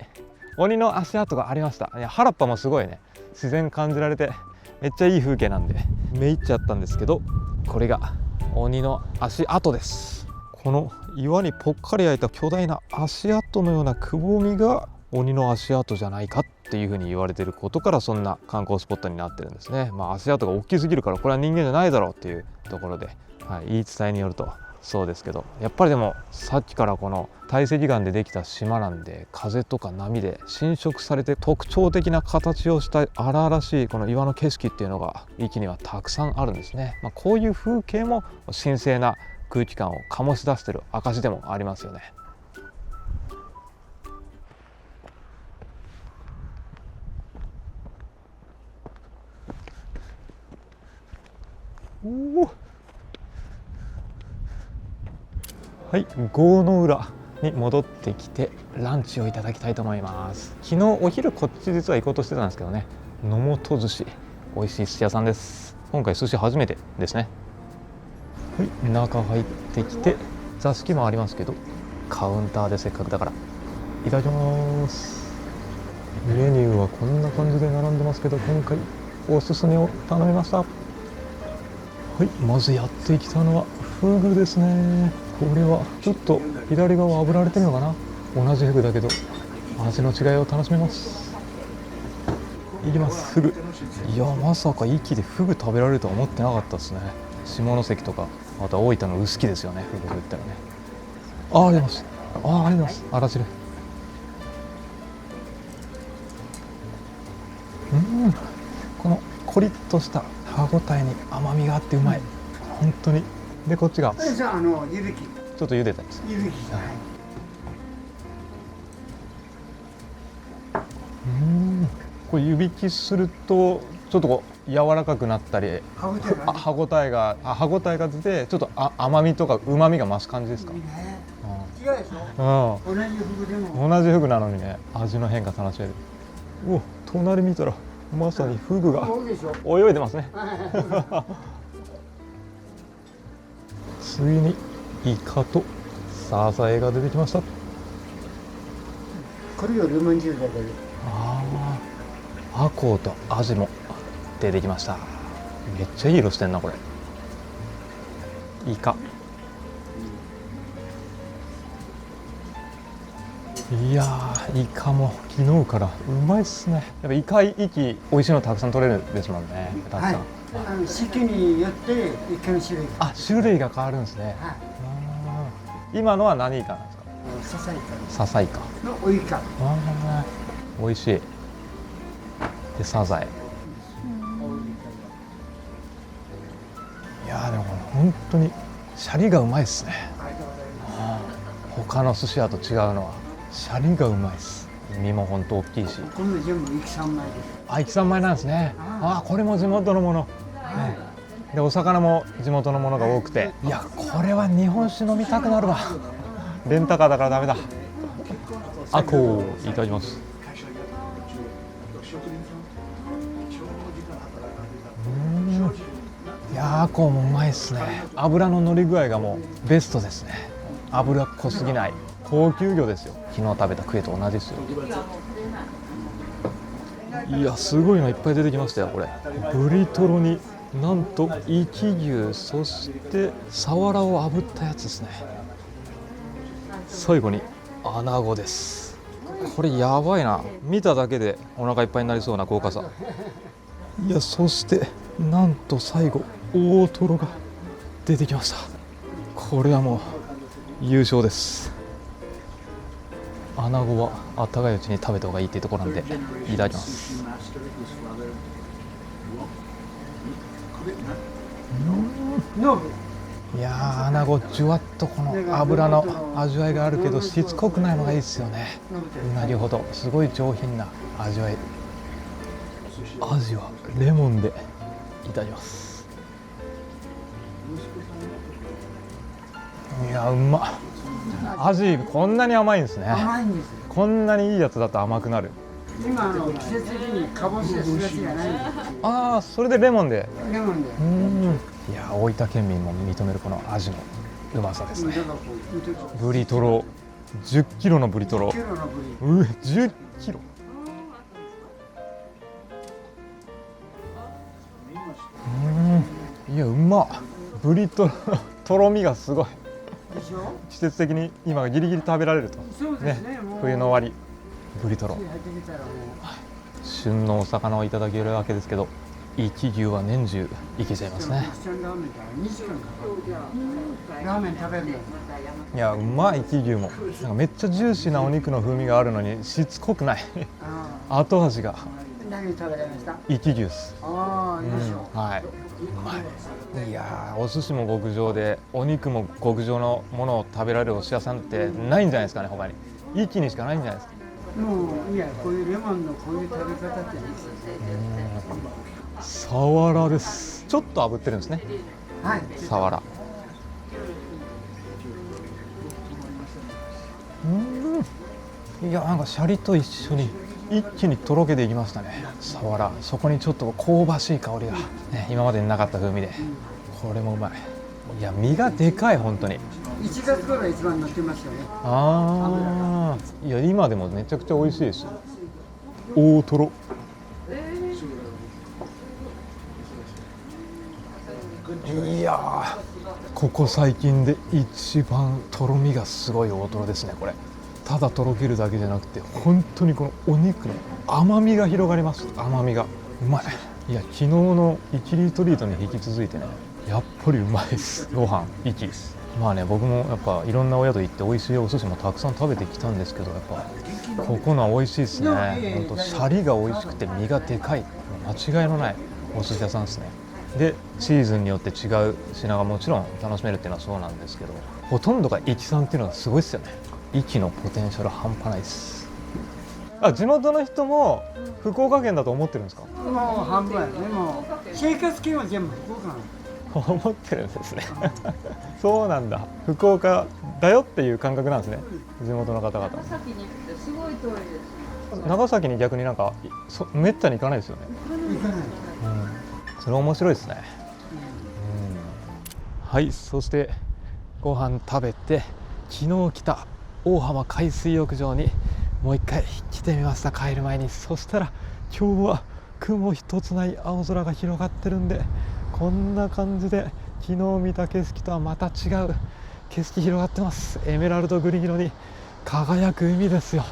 鬼の足跡がありました。原っぱもすごいね、自然感じられてめっちゃいい風景なんでめいっちゃったんですけど、これが鬼の足跡です。この岩にぽっかり開いた巨大な足跡のようなくぼみが鬼の足跡じゃないかっていうふうに言われていることから、そんな観光スポットになってるんですね。足跡が大きすぎるからこれは人間じゃないだろうっていうところで、言い伝えによるとそうですけど、やっぱりでもさっきからこの堆積岩でできた島なんで、風とか波で浸食されて特徴的な形をした荒々しいこの岩の景色っていうのが壱岐にはたくさんあるんですね。こういう風景も神聖な空気感を醸し出している証でもありますよね。はい、郷の浦に戻ってきてランチをいただきたいと思います。昨日お昼こっち実は行こうとしてたんですけどね、野本寿司、美味しい寿司屋さんです。今回寿司初めてですね。はい、中入ってきて座敷もありますけど、カウンターでせっかくだからいただきます。メニューはこんな感じで並んでますけど、今回おすすめを頼みました。はい、まずやってきたのはフグですね。これはちょっと左側炙られてるのかな。同じフグだけど味の違いを楽しめます。いきます。フグ、いやまさか壱岐でフグ食べられるとは思ってなかったですね。下関とかまた大分の臼杵ですよね、フグといったらね。ありがとうございます。ありがとうございます。あら汁、このコリッとした歯ごたえに甘みがあってうまい、本当に。でこっちが湯引き、ちょっと茹でたやつ。湯引き、これ湯引きするとちょっとこう柔らかくなったり、歯ごたえが出て、ちょっと甘みとか旨みが増す感じですか。違うでしょ、同じフグでも同じフグなのにね、味の変化楽しめる。隣見たらまさにフグが泳いでますね。ついにイカとサザエが出てきました。これよりレモン汁だけど、アコウとアジも出てきました。めっちゃいい色してんなこれ。イカ、いやー、イカも昨日からうまいっすね。やっぱイカ壱岐美味しいのたくさん取れるですもんね。たくさん、四季によってイカの種類が種類が変わるんですね。今のは何イカなんですか。ササイカササイカのおイカ、美味しい。でサザエ、いやーでも本当にシャリがうまいっすね。他の寿司屋と違うのはシャリがうまいです。身も本当大きいし。この全部壱岐三昧です。壱岐三昧なんですね。これも地元のもの、でお魚も地元のものが多くて、いやこれは日本酒飲みたくなるわ。レンタカーだからダメだ。アコウいただきます。いやアコウもうまいですね。油の乗り具合がもうベストですね。油濃すぎない高級魚ですよ。昨日食べたクエと同じですよ。いやすごいのいっぱい出てきましたよ。これブリトロになんと生き牛、そしてサワラを炙ったやつですね。最後にアナゴです。これやばいな、見ただけでお腹いっぱいになりそうな豪華さ。いや、そしてなんと最後大トロが出てきました。これはもう優勝です。アナゴはあったかいうちに食べた方がいいっていうところなんでいただきます。いやー、アナゴじゅわっとこの油の味わいがあるけどしつこくないのがいいですよね。なるほど、すごい上品な味わい。アジはレモンでいただきます。いや、うまっ。アジこんなに甘いんですね。甘いんですよ。こんなにいいやつだと甘くなる。今季節的にかぼしですがちがないんです。ああ、それでレモンで。レモンで。いや、大分県民も認めるこのアジのうまさですね。ブリトロ10キロのブリトロ。10キロ。いや、うまっ。ブリトロのとろみがすごい。季節的に今ギリギリ食べられると。そうですね。冬の終わりブリトロ。旬のお魚をいただけるわけですけど、生き牛は年中いけちゃいますね。ラーメン食べるの。いや、うまい。生き牛もなんかめっちゃジューシーなお肉の風味があるのにしつこくない後味が。何食べられました？生き牛です。ああ、いいでしょう。はい、うまい。いやー、お寿司も極上でお肉も極上のものを食べられるお寿司屋さんってないんじゃないですかね。他に生きにしかないんじゃないですか。もういや、こういうレモンのこういう食べ方っていいですよ。サワラです。ちょっと炙ってるんですね。はい。サワラ。いや、なんかシャリと一緒に一気にとろけていきましたね。サワラ、そこにちょっと香ばしい香りが、ね、今までになかった風味で、これもうまい。いや、身がでかい。本当に1月頃が一番乗ってますよね。ああ、いや、今でもめちゃくちゃ美味しいです。大トロ。いやー、ここ最近で一番とろみがすごい大トロですね。これただとろけるだけじゃなくて、本当にこのお肉の甘みが広がります。甘みがうまい。いや、昨日のイキリトリートに引き続いてね、やっぱりうまいです。ご飯イキです。まあね、僕もやっぱいろんなお宿行って美味しいお寿司もたくさん食べてきたんですけど、やっぱここのは美味しいですね。本当シャリが美味しくて身がでかい、間違いのないお寿司屋さんですね。で、シーズンによって違う品がもちろん楽しめるっていうのはそうなんですけど、ほとんどがイキさんっていうのがすごいですよね。イキのポテンシャル半端ないです。あ、地元の人も福岡県だと思ってるんですか？もう半分やね。もう生活圏は全部福岡なの。思ってるんですねそうなんだ、福岡だよっていう感覚なんですね、地元の方々。長崎に行ってすごい遠いです。長崎に逆になんかめったに行かないですよね。行かない。それ面白いですね。はい、そしてご飯食べて、昨日来た大浜海水浴場にもう一回来てみました、帰る前に。そしたら今日は雲一つない青空が広がってるんで、こんな感じで昨日見た景色とはまた違う景色広がってます。エメラルドグリーン色に輝く海ですよ。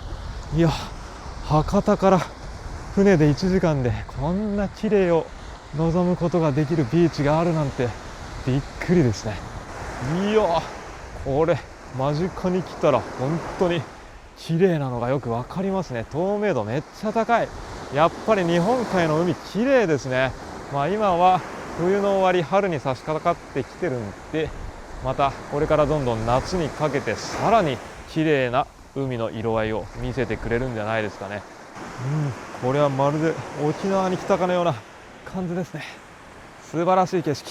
いや、博多から船で1時間でこんな綺麗を望むことができるビーチがあるなんてびっくりですね。いや、これ間近に来たら本当に綺麗なのがよく分かりますね。透明度めっちゃ高い。やっぱり日本海の海綺麗ですね。まあ今は冬の終わり、春に差し掛かってきてるんで、またこれからどんどん夏にかけてさらに綺麗な海の色合いを見せてくれるんじゃないですかね。これはまるで沖縄に来たかのような感じですね。素晴らしい景色。